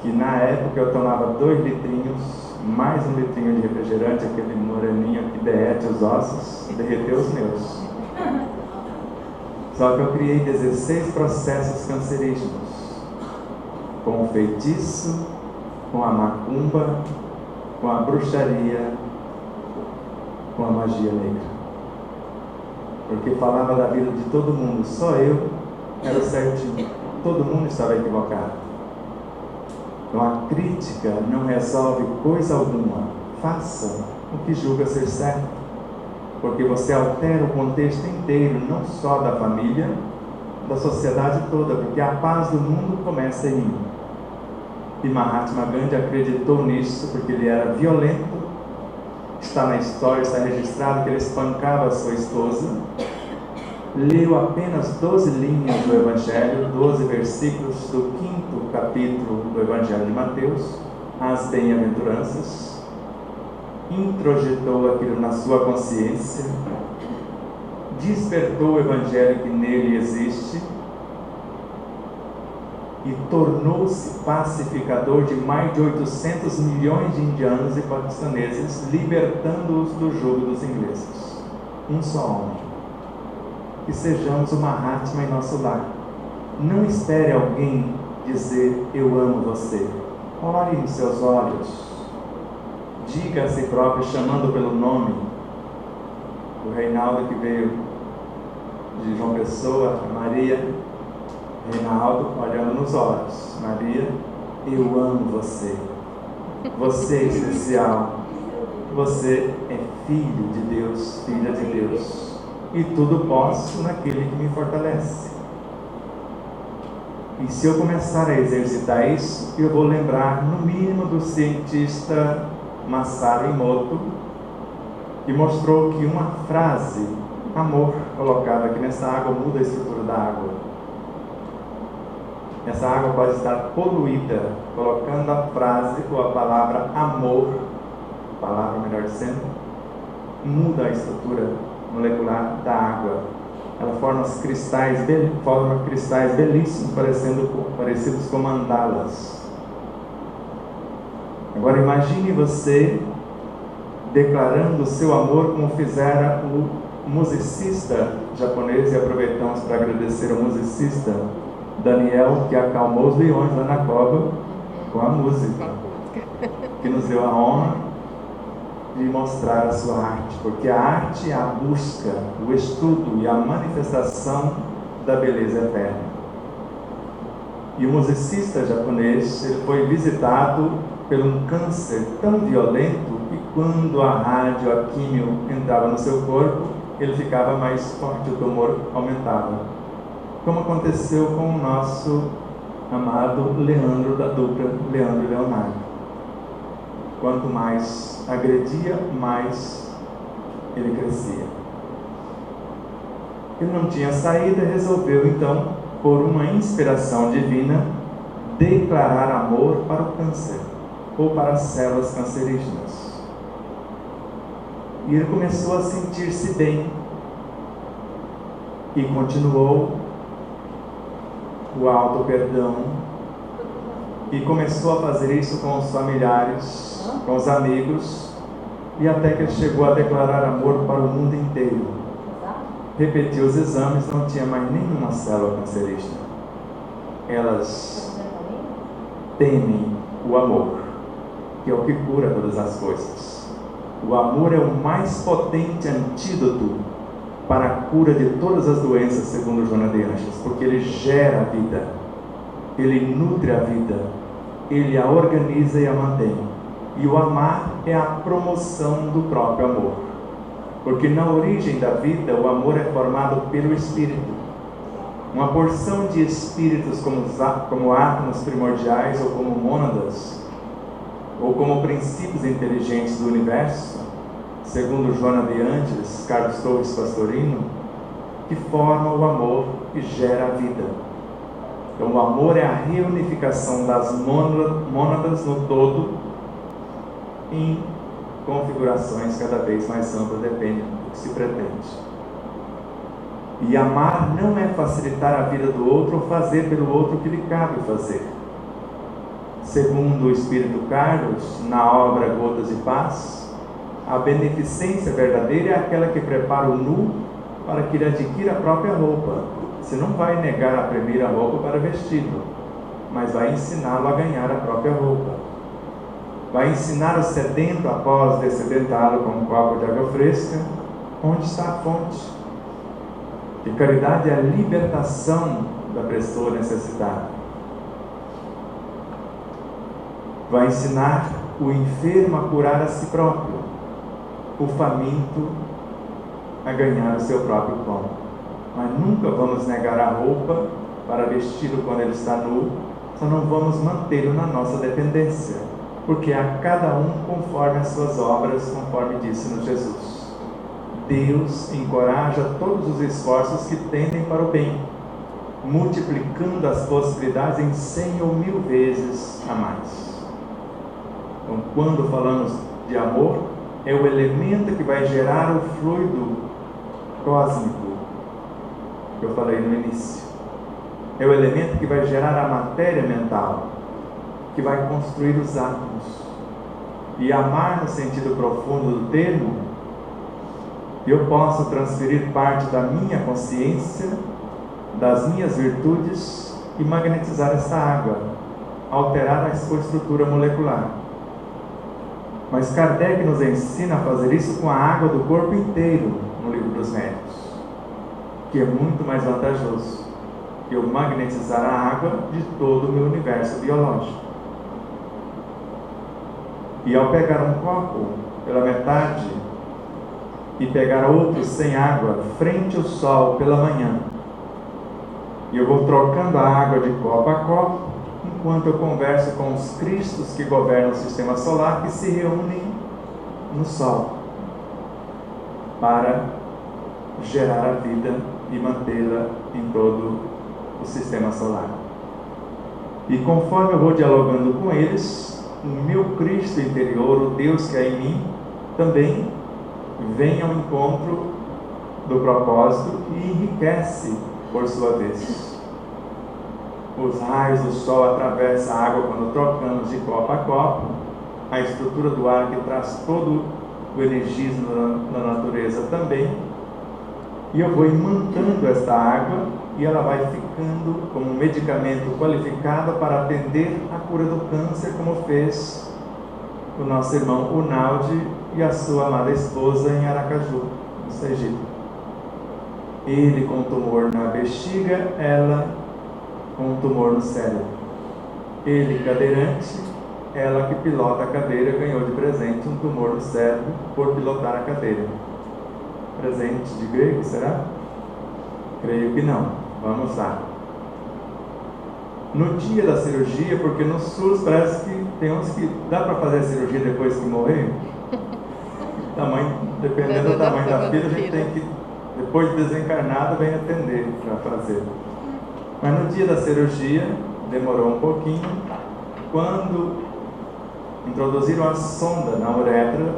que na época eu tomava 2 litrinhos, mais 1 litrinho de refrigerante, aquele moreninho que derrete os ossos, derreteu os meus. Só que eu criei 16 processos cancerígenos, com o feitiço, com a macumba, com a bruxaria, com a magia negra. Porque falava da vida de todo mundo, só eu era certinho, todo mundo estava equivocado. Então a crítica não resolve coisa alguma. Faça o que julga ser certo, porque você altera o contexto inteiro, não só da família, da sociedade toda, porque a paz do mundo começa em mim. E Mahatma Gandhi acreditou nisso, porque ele era violento. Está na história, está registrado que ele espancava a sua esposa. Leu apenas 12 linhas do Evangelho, 12 versículos do 5º capítulo do Evangelho de Mateus, as bem-aventuranças. Introjetou aquilo na sua consciência, despertou o Evangelho que nele existe e tornou-se pacificador de mais de 800 milhões de indianos e paquistaneses, libertando-os do jugo dos ingleses. Um só homem. Que sejamos o Mahatma em nosso lar. Não espere alguém dizer, eu amo você. Olhe nos seus olhos. Diga a si próprio, chamando pelo nome. O Reinaldo que veio de João Pessoa, Maria. Reinaldo, olhando nos olhos. Maria, eu amo você. Você é especial. Você é filho de Deus, filha de Deus. E tudo posso naquele que me fortalece. E se eu começar a exercitar isso, eu vou lembrar no mínimo do cientista Masaru Emoto, que mostrou que uma frase, amor, colocada aqui nessa água, muda a estrutura da água. Essa água pode estar poluída, colocando a frase ou a palavra amor, palavra melhor dizendo, muda a estrutura molecular da água. Ela forma cristais belíssimos, parecidos com mandalas. Agora imagine você declarando o seu amor como fizera o musicista japonês, e aproveitamos para agradecer ao musicista Daniel, que acalmou os leões lá na cova com a música, que nos deu a honra de mostrar a sua arte, porque a arte é a busca, o estudo e a manifestação da beleza eterna. E o musicista japonês, ele foi visitado por um câncer tão violento que quando a rádio, a químio entrava no seu corpo, ele ficava mais forte, o tumor aumentava. Como aconteceu com o nosso amado Leandro, da dupla Leandro e Leonardo. Quanto mais agredia, mais ele crescia. Ele não tinha saída, resolveu então, por uma inspiração divina, declarar amor para o câncer, ou para as células cancerígenas. E ele começou a sentir-se bem, e continuou o auto-perdão, e começou a fazer isso com os familiares, com os amigos, e até que ele chegou a declarar amor para o mundo inteiro. Repetiu os exames, não tinha mais nenhuma célula cancerígena. Elas temem o amor, que é o que cura todas as coisas. O amor é o mais potente antídoto para a cura de todas as doenças, segundo Joana de Ângeles, porque ele gera a vida, ele nutre a vida, ele a organiza e a mantém. E o amar é a promoção do próprio amor, porque na origem da vida o amor é formado pelo Espírito. Uma porção de espíritos como átomos primordiais, ou como mônadas, ou como princípios inteligentes do universo, segundo Joana de Ângeles, Carlos Torres Pastorino, que formam o amor e gera a vida. Então o amor é a reunificação das mônadas no todo, em configurações cada vez mais amplas, depende do que se pretende. E amar não é facilitar a vida do outro ou fazer pelo outro o que lhe cabe fazer. Segundo o Espírito Carlos, na obra Gotas de Paz, a beneficência verdadeira é aquela que prepara o nu para que ele adquira a própria roupa. Você não vai negar a primeira roupa para vesti-lo, mas vai ensiná-lo a ganhar a própria roupa. Vai ensinar o sedento, após dessedentá-lo com um copo de água fresca, onde está a fonte. E caridade é a libertação da pessoa necessitada. Vai ensinar o enfermo a curar a si próprio, o faminto a ganhar o seu próprio pão. Mas nunca vamos negar a roupa para vesti-lo quando ele está nu, só não vamos mantê-lo na nossa dependência, porque a cada um conforme as suas obras, conforme disse-nos Jesus. Deus encoraja todos os esforços que tendem para o bem, multiplicando as possibilidades em 100 ou 1000 vezes a mais. Então, quando falamos de amor, é o elemento que vai gerar o fluido cósmico, que eu falei no início. É o elemento que vai gerar a matéria mental, que vai construir os átomos. E amar no sentido profundo do termo, eu posso transferir parte da minha consciência, das minhas virtudes e magnetizar essa água, alterar a sua estrutura molecular. Mas Kardec nos ensina a fazer isso com a água do corpo inteiro, no Livro dos Médiuns, que é muito mais vantajoso que eu magnetizar a água de todo o meu universo biológico. E ao pegar um copo pela metade e pegar outro sem água, frente ao sol pela manhã, e eu vou trocando a água de copo a copo, enquanto eu converso com os cristos que governam o sistema solar, que se reúnem no sol para gerar a vida e mantê-la em todo o sistema solar. E conforme eu vou dialogando com eles, o meu Cristo interior, o Deus que é em mim, também vem ao encontro do propósito e enriquece por sua vez. Os raios do sol atravessam a água quando trocamos de copo a copo, a estrutura do ar que traz todo o energismo na natureza também, e eu vou imantando esta água e ela vai ficando como um medicamento qualificado para atender a cura do câncer, como fez o nosso irmão Unaldi e a sua amada esposa em Aracaju, no Sergipe. Ele com tumor na bexiga, ela com um tumor no cérebro. Ele, cadeirante, ela que pilota a cadeira, ganhou de presente um tumor no cérebro por pilotar a cadeira. Presente de grego, será? Creio que não. Vamos lá. No dia da cirurgia, porque no SUS parece que tem uns que dá para fazer a cirurgia depois que morrer. Dependendo do tamanho da fila, a gente tem que, depois de desencarnado, vem atender para fazer. Mas no dia da cirurgia, demorou um pouquinho. Quando introduziram a sonda na uretra,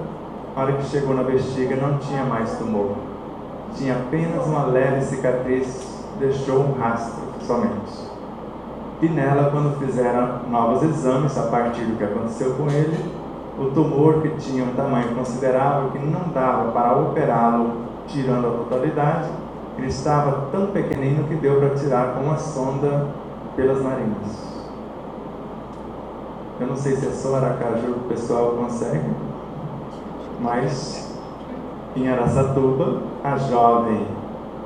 a hora que chegou na bexiga não tinha mais tumor. Tinha apenas uma leve cicatriz, deixou um rastro somente. E nela, quando fizeram novos exames, a partir do que aconteceu com ele, o tumor, que tinha um tamanho considerável, que não dava para operá-lo tirando a totalidade, ele estava tão pequenino que deu para tirar com uma sonda pelas narinas. Eu não sei se é só Aracaju que o pessoal consegue, mas em Araçatuba, a jovem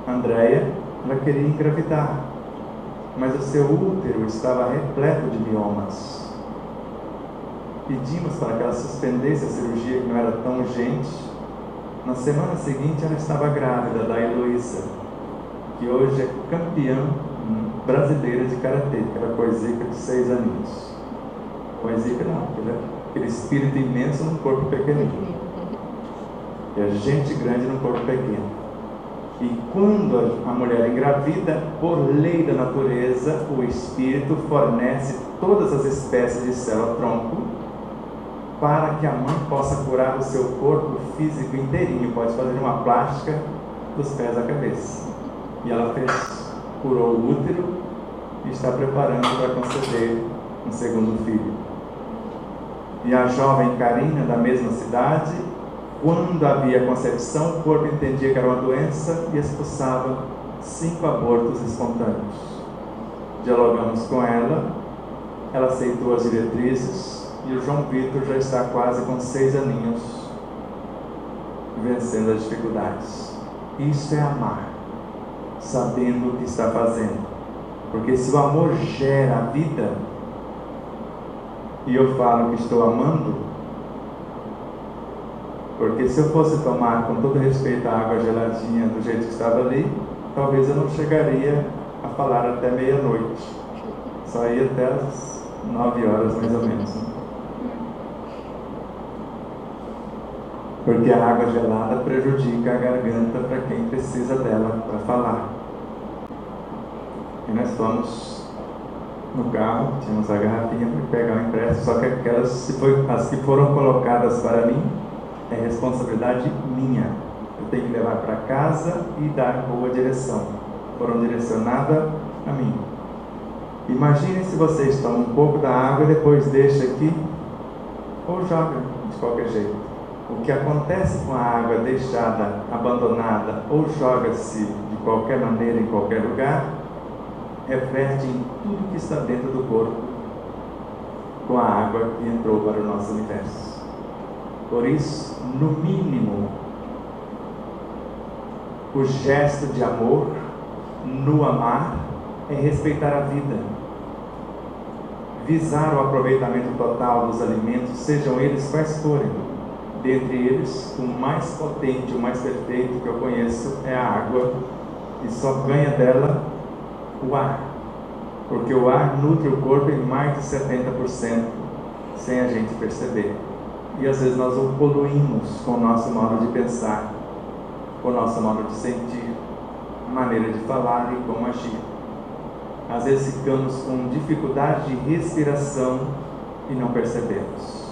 Andréia, ela queria engravidar, mas o seu útero estava repleto de miomas. Pedimos para que ela suspendesse a cirurgia, que não era tão urgente. Na semana seguinte, ela estava grávida da Heloísa, que hoje é campeã brasileira de karatê, que era coisica de 6 aninhos. Coisica não, aquele espírito imenso num corpo pequenino. É gente grande num corpo pequeno. E quando a mulher engravida, por lei da natureza, o espírito fornece todas as espécies de célula-tronco para que a mãe possa curar o seu corpo físico inteirinho. Pode fazer uma plástica dos pés à cabeça. E ela fez, curou o útero e está preparando para conceder um segundo filho. E a jovem Karina, da mesma cidade, quando havia concepção, o corpo entendia que era uma doença e expulsava 5 abortos espontâneos. Dialogamos com ela, ela aceitou as diretrizes e o João Vitor já está quase com 6 aninhos, vencendo as dificuldades. Isso é amar, sabendo o que está fazendo. Porque se o amor gera a vida, e eu falo que estou amando, porque se eu fosse tomar com todo respeito a água geladinha do jeito que estava ali, talvez eu não chegaria a falar até meia-noite. Só ia até as 9 horas mais ou menos. Porque a água gelada prejudica a garganta para quem precisa dela para falar. E nós fomos no carro, tínhamos a garrafinha para pegar o empréstimo, só que aquelas, as que foram colocadas para mim, é responsabilidade minha. Eu tenho que levar para casa e dar boa direção. Foram direcionadas a mim. Imagine se vocês tomam um pouco da água e depois deixa aqui, ou joga de qualquer jeito. O que acontece com a água deixada, abandonada, ou joga-se de qualquer maneira em qualquer lugar, reflete em tudo que está dentro do corpo com a água que entrou para o nosso universo. Por isso, no mínimo, o gesto de amor no amar é respeitar a vida, visar o aproveitamento total dos alimentos, sejam eles quais forem. Dentre eles, o mais potente, o mais perfeito que eu conheço é a água, e só ganha dela o ar, porque o ar nutre o corpo em mais de 70% sem a gente perceber. E às vezes nós o poluímos com o nosso modo de pensar, com o nosso modo de sentir, maneira de falar e como agir. Às vezes ficamos com dificuldade de respiração e não percebemos.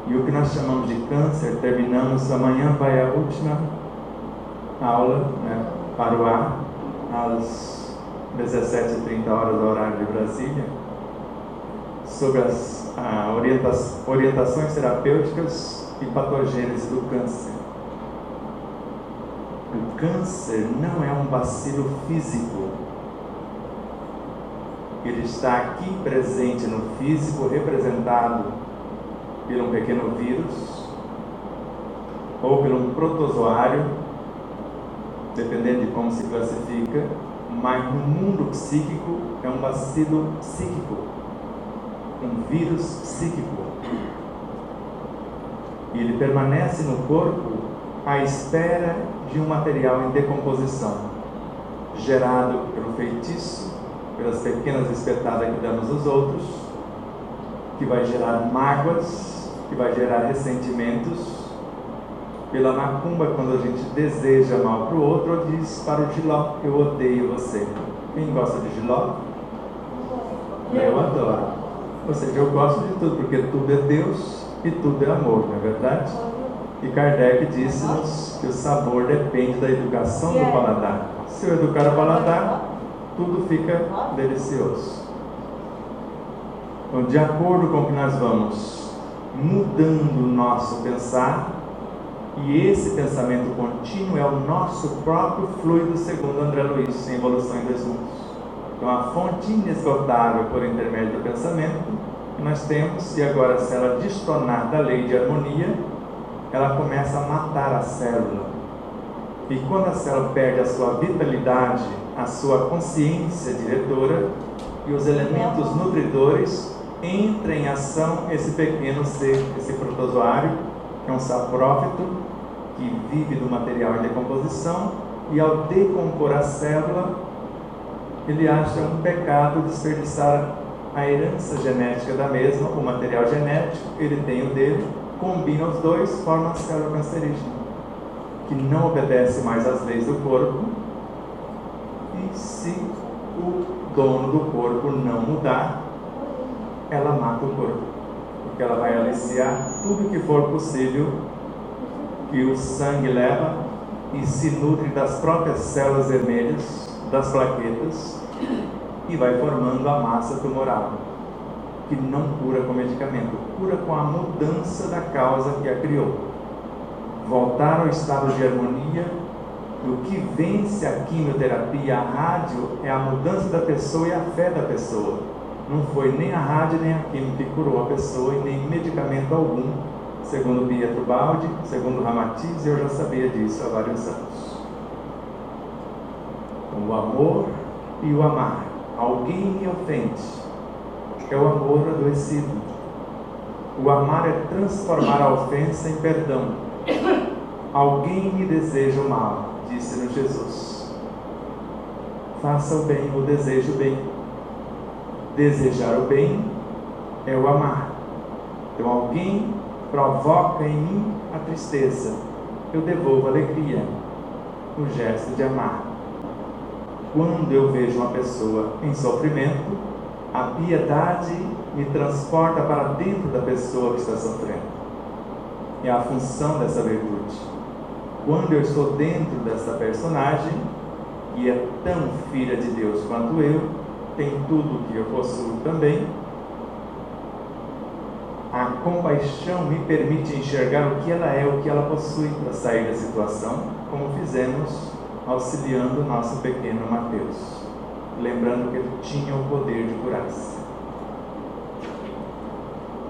E o que nós chamamos de câncer, terminamos, amanhã vai a última aula, para o ar, às 17h30 do horário de Brasília, sobre as orientações terapêuticas e patogênese do câncer. O câncer não é um bacilo físico. Ele está aqui presente no físico, representado por um pequeno vírus ou por um protozoário, dependendo de como se classifica, mas no mundo psíquico é um bacilo psíquico, um vírus psíquico. E ele permanece no corpo à espera de um material em decomposição, gerado pelo feitiço, pelas pequenas espetadas que damos aos outros, que vai gerar mágoas, que vai gerar ressentimentos, pela macumba, quando a gente deseja mal para o outro, ou diz para o Giló: eu odeio você. Quem gosta de Giló? Eu adoro. Ou seja, eu gosto de tudo, porque tudo é Deus e tudo é amor, não é verdade? E Kardec disse-nos que o sabor depende da educação do paladar. Se eu educar o paladar, tudo fica delicioso. Então, de acordo com o que nós vamos mudando o nosso pensar, e esse pensamento contínuo é o nosso próprio fluido, segundo André Luiz, em Evolução em 2 Mundos. Então, a fonte inesgotável por intermédio do pensamento que nós temos, e agora, se ela destonar da lei de harmonia, ela começa a matar a célula. E quando a célula perde a sua vitalidade, a sua consciência diretora e os elementos nutridores, entra em ação esse pequeno ser, esse protozoário, que é um saprófito, que vive do material em decomposição, e ao decompor a célula, ele acha um pecado desperdiçar a herança genética da mesma, o material genético, ele tem o dele, combina os dois, forma a célula cancerígena, que não obedece mais às leis do corpo, e se o dono do corpo não mudar, ela mata o corpo, porque ela vai aliciar tudo que for possível que o sangue leva e se nutre das próprias células vermelhas, das plaquetas, e vai formando a massa tumoral, que não cura com medicamento, cura com a mudança da causa que a criou. Voltar ao estado de harmonia. O que vence a quimioterapia, a rádio, é a mudança da pessoa e a fé da pessoa. Não foi nem a rádio nem a quimio que curou a pessoa, e nem medicamento algum, segundo Pietro Baldi, segundo Ramatiz, eu já sabia disso há vários anos. O amor e o amar. Alguém me ofende, é o amor adoecido. O amar é transformar a ofensa em perdão. Alguém me deseja o mal, disse-nos Jesus. Faça o bem ou deseje o bem. Desejar o bem é o amar. Então, alguém provoca em mim a tristeza, eu devolvo a alegria, o gesto de amar. Quando eu vejo uma pessoa em sofrimento, a piedade me transporta para dentro da pessoa que está sofrendo. É a função dessa virtude. Quando eu estou dentro dessa personagem, que é tão filha de Deus quanto eu, tem tudo que eu possuo também, a compaixão me permite enxergar o que ela é, o que ela possui para sair da situação, como fizemos auxiliando o nosso pequeno Mateus, lembrando que ele tinha o poder de curar-se.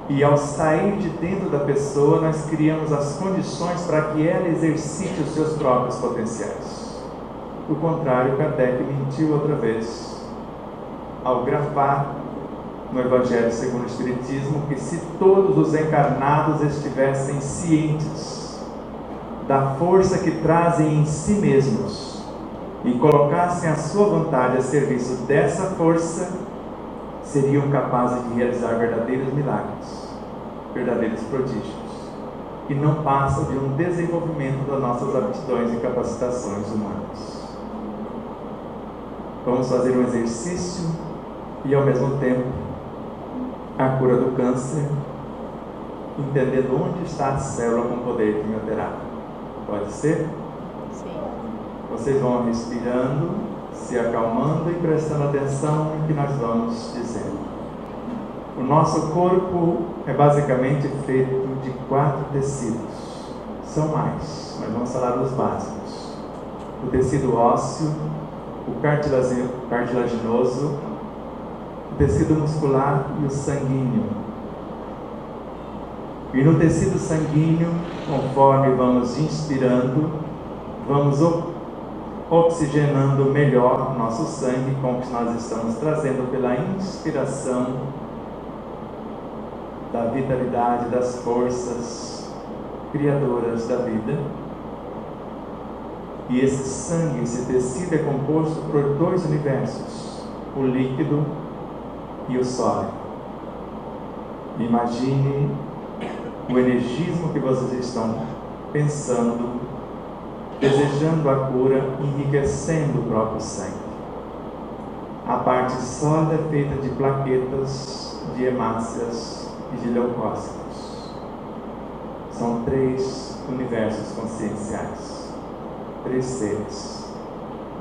E ao sair de dentro da pessoa, nós criamos as condições para que ela exercite os seus próprios potenciais. Do contrário, Kardec mentiu outra vez, ao gravar no Evangelho segundo o Espiritismo, que se todos os encarnados estivessem cientes da força que trazem em si mesmos e colocassem a sua vontade a serviço dessa força, seriam capazes de realizar verdadeiros milagres, verdadeiros prodígios, e não passam de um desenvolvimento das nossas aptidões e capacitações humanas. Vamos fazer um exercício e, ao mesmo tempo, a cura do câncer, entendendo onde está a célula com poder quimioterápico. Pode ser? Sim. Vocês vão respirando, se acalmando e prestando atenção no que nós vamos dizendo. O nosso corpo é basicamente feito de 4 tecidos. São mais, mas vamos falar dos básicos. O tecido ósseo, o cartilaginoso, o tecido muscular e o sanguíneo. E no tecido sanguíneo, conforme vamos inspirando, vamos oxigenando melhor o nosso sangue com o que nós estamos trazendo pela inspiração da vitalidade, das forças criadoras da vida. E esse sangue, esse tecido é composto por dois universos, o líquido e o sólido. Imagine o energismo que vocês estão pensando, desejando a cura, enriquecendo o próprio sangue. A parte sólida é feita de plaquetas, de hemácias e de leucócitos. São 3 universos conscienciais, 3 seres.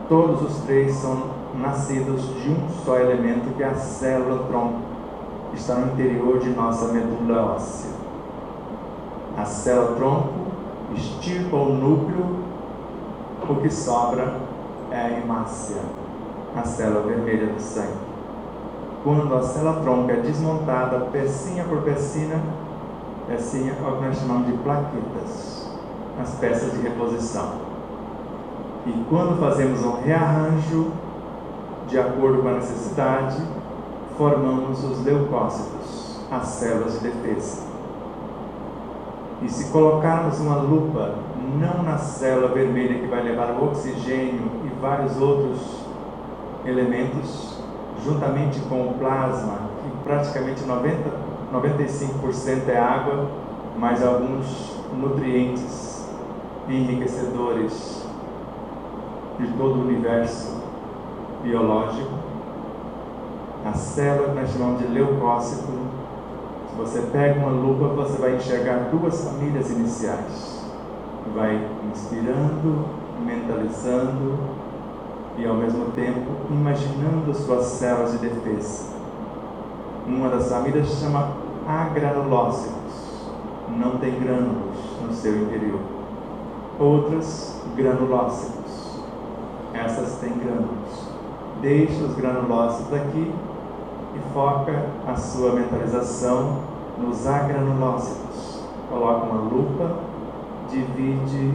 Todos os 3 são nascidos de um só elemento, que é a célula-tronco, que está no interior de nossa medula óssea. A célula-tronco extirpa o núcleo, o que sobra é a hemácia, a célula vermelha do sangue. Quando a célula-tronco é desmontada, pecinha por pecinha, é o que nós chamamos de plaquetas, as peças de reposição. E quando fazemos um rearranjo, de acordo com a necessidade, formamos os leucócitos, as células de defesa. E se colocarmos uma lupa, não na célula vermelha que vai levar o oxigênio e vários outros elementos, juntamente com o plasma, que praticamente 95% é água, mais alguns nutrientes enriquecedores de todo o universo biológico. A célula que nós chamamos de leucócito, se você pega uma lupa, você vai enxergar 2 famílias iniciais. Vai inspirando, mentalizando e ao mesmo tempo imaginando suas células de defesa. Uma das famílias se chama agranulócitos, não tem grânulos no seu interior. Outras, granulócitos, essas têm grânulos. Deixe os granulócitos aqui e foca a sua mentalização nos agranulócitos. Coloca uma lupa, divide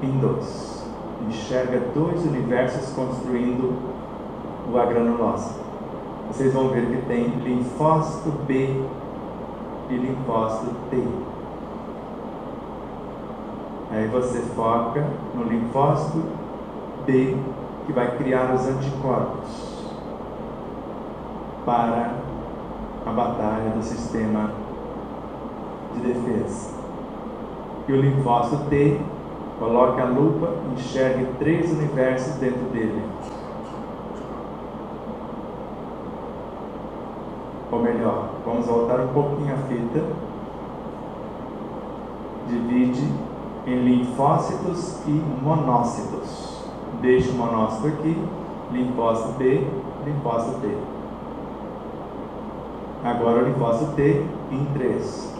em 2. Enxerga 2 universos construindo o agranulócito. Vocês vão ver que tem linfócito B e linfócito T. Aí você foca no linfócito B, que vai criar os anticorpos para a batalha do sistema de defesa. E o linfócito T, coloque a lupa, enxergue 3 universos dentro dele. Ou melhor, vamos voltar um pouquinho a fita. Divide em linfócitos e monócitos. Deixa o monócito aqui, linfócito B, linfócito T. Agora o linfócito T em 3.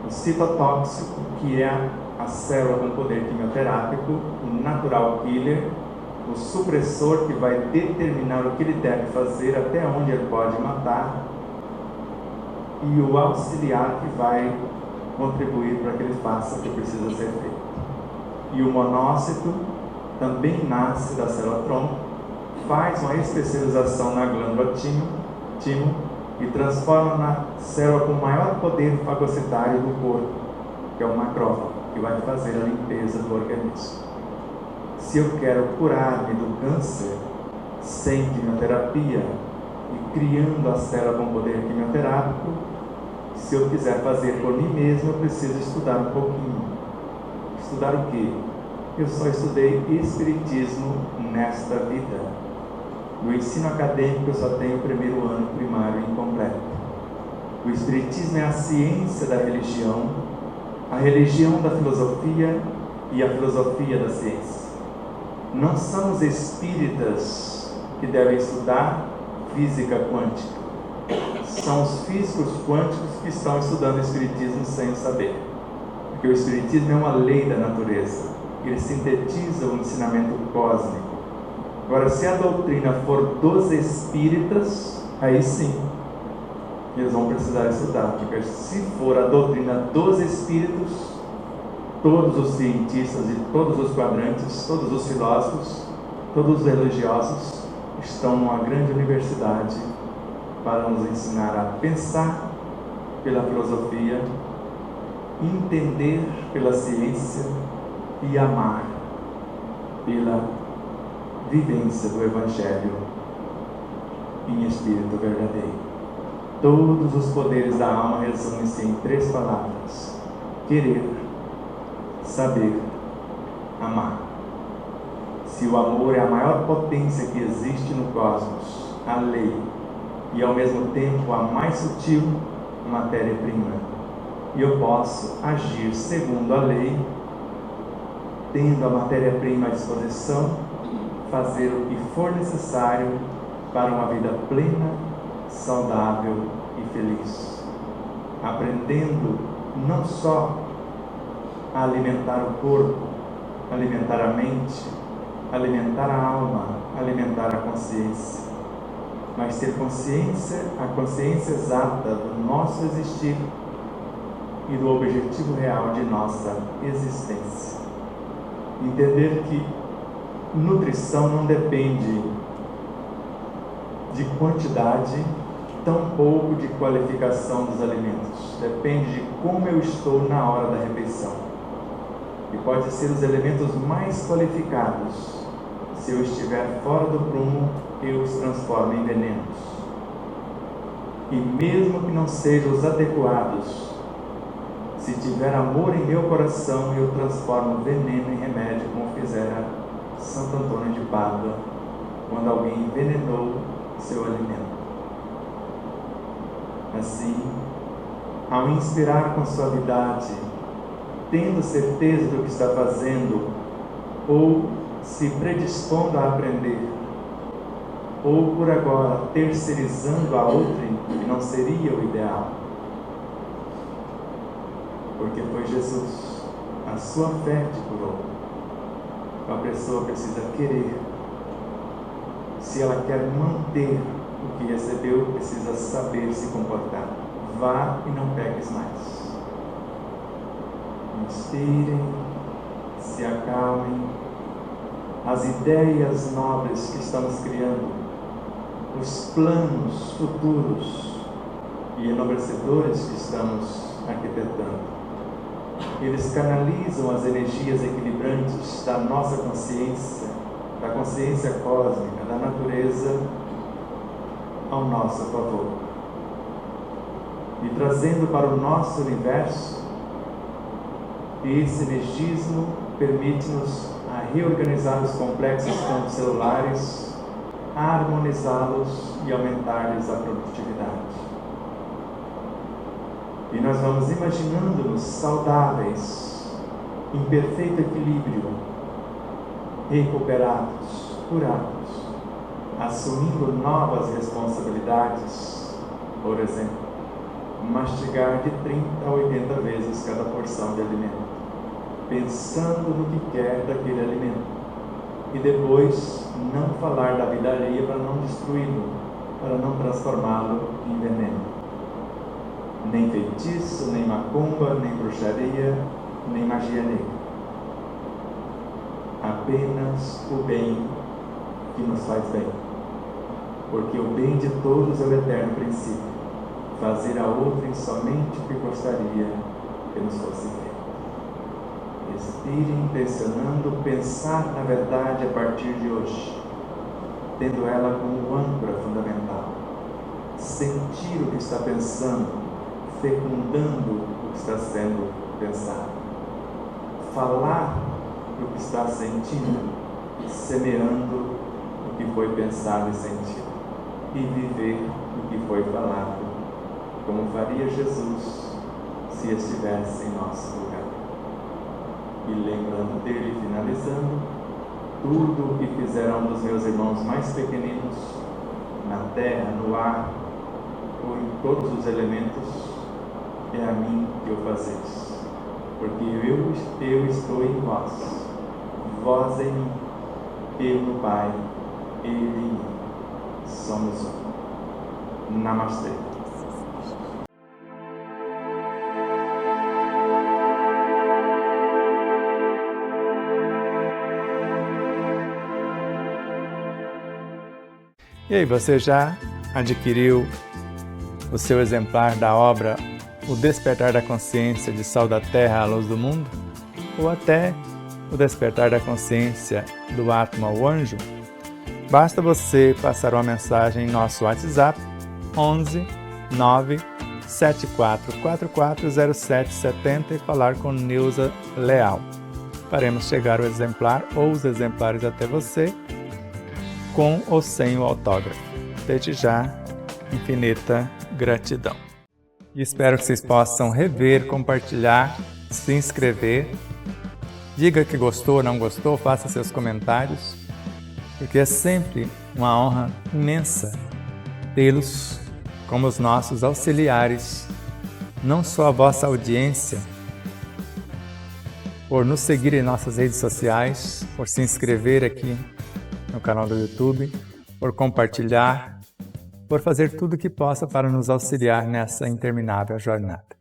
O citotóxico, que é a célula com poder quimioterápico, o natural killer, o supressor que vai determinar o que ele deve fazer, até onde ele pode matar, e o auxiliar que vai contribuir para que ele faça o que precisa ser feito. E o monócito também nasce da célula-tronco, faz uma especialização na glândula timo e transforma na célula com maior poder fagocitário do corpo, que é o macrófago, que vai fazer a limpeza do organismo. Se eu quero curar-me do câncer sem quimioterapia e criando a célula com poder quimioterápico, se eu quiser fazer por mim mesmo, eu preciso estudar um pouquinho. Estudar o quê? Eu só estudei Espiritismo nesta vida. No ensino acadêmico eu só tenho o 1º ano primário incompleto. O Espiritismo é a ciência da religião, a religião da filosofia e a filosofia da ciência. Não são os espíritas que devem estudar física quântica. São os físicos quânticos que estão estudando o Espiritismo sem saber. Porque o Espiritismo é uma lei da natureza. Ele sintetiza o ensinamento cósmico. Agora, se a doutrina for dos espíritas, aí sim, eles vão precisar estudar. Porque se for a doutrina dos espíritos, todos os cientistas e todos os quadrantes, todos os filósofos Todos os religiosos estão numa grande universidade para nos ensinar a pensar pela filosofia, entender pela ciência e amar pela vivência do Evangelho em espírito verdadeiro. Todos os poderes da alma resumem-se em 3 palavras: querer, saber, amar. Se o amor é a maior potência que existe no cosmos, a lei, e ao mesmo tempo a mais sutil matéria-prima, e eu posso agir segundo a lei, tendo a matéria-prima à disposição, fazer o que for necessário para uma vida plena, saudável e feliz, aprendendo não só a alimentar o corpo, alimentar a mente, alimentar a alma, alimentar a consciência, mas ter consciência, a consciência exata do nosso existir e do objetivo real de nossa existência. Entender que nutrição não depende de quantidade, tampouco de qualificação dos alimentos. Depende de como eu estou na hora da refeição. E pode ser os elementos mais qualificados. Se eu estiver fora do prumo, eu os transformo em venenos. E mesmo que não sejam os adequados, se tiver amor em meu coração, eu transformo veneno em remédio, como fizera Santo Antônio de Pádua, quando alguém envenenou seu alimento. Assim, ao inspirar com suavidade, tendo certeza do que está fazendo, ou se predispondo a aprender, ou por agora terceirizando a outrem, que não seria o ideal, porque foi Jesus, a sua fé te curou. A pessoa precisa querer. Se ela quer manter o que recebeu, precisa saber se comportar. Vá e não peques mais. Inspirem, se acalmem. As ideias nobres que estamos criando, os planos futuros e enobrecedores que estamos arquitetando, eles canalizam as energias equilibrantes da nossa consciência, da consciência cósmica, da natureza, ao nosso favor. E trazendo para o nosso universo, esse energismo permite-nos a reorganizar os complexos campos celulares, a harmonizá-los e aumentar-lhes a produtividade. E nós vamos imaginando-nos saudáveis, em perfeito equilíbrio, recuperados, curados, assumindo novas responsabilidades. Por exemplo, mastigar de 30 a 80 vezes cada porção de alimento, pensando no que quer daquele alimento, e depois não falar da vida alheia para não destruí-lo, para não transformá-lo em veneno. Nem feitiço, nem macumba, nem bruxaria, nem magia negra. Apenas o bem que nos faz bem. Porque o bem de todos é o eterno princípio. Fazer a outrem somente o que gostaria que nos fosse feito. Respire intencionando pensar na verdade a partir de hoje, tendo ela como âncora fundamental. Sentir o que está pensando, fecundando o que está sendo pensado. Falar o que está sentindo, semeando o que foi pensado e sentido. E viver o que foi falado, como faria Jesus se estivesse em nosso lugar. E lembrando dele, finalizando, tudo o que fizeram dos meus irmãos mais pequeninos, na terra, no ar, ou em todos os elementos, é a mim que o fazeis, porque eu estou em vós, vós em mim, eu no Pai, ele em mim, somos um. Namastê. E aí, você já adquiriu o seu exemplar da obra O Despertar da Consciência de Sal da Terra à Luz do Mundo? Ou até O Despertar da Consciência do Atma ao Anjo? Basta você passar uma mensagem em nosso WhatsApp 11 9 74440770 e falar com Neuza Leal. Faremos chegar o exemplar ou os exemplares até você, com ou sem o autógrafo. Desde já, infinita gratidão. E espero que vocês possam rever, compartilhar, se inscrever. Diga que gostou ou não gostou, faça seus comentários, porque é sempre uma honra imensa tê-los como os nossos auxiliares, não só a vossa audiência, por nos seguir em nossas redes sociais, por se inscrever aqui no canal do YouTube, por compartilhar, por fazer tudo o que possa para nos auxiliar nessa interminável jornada.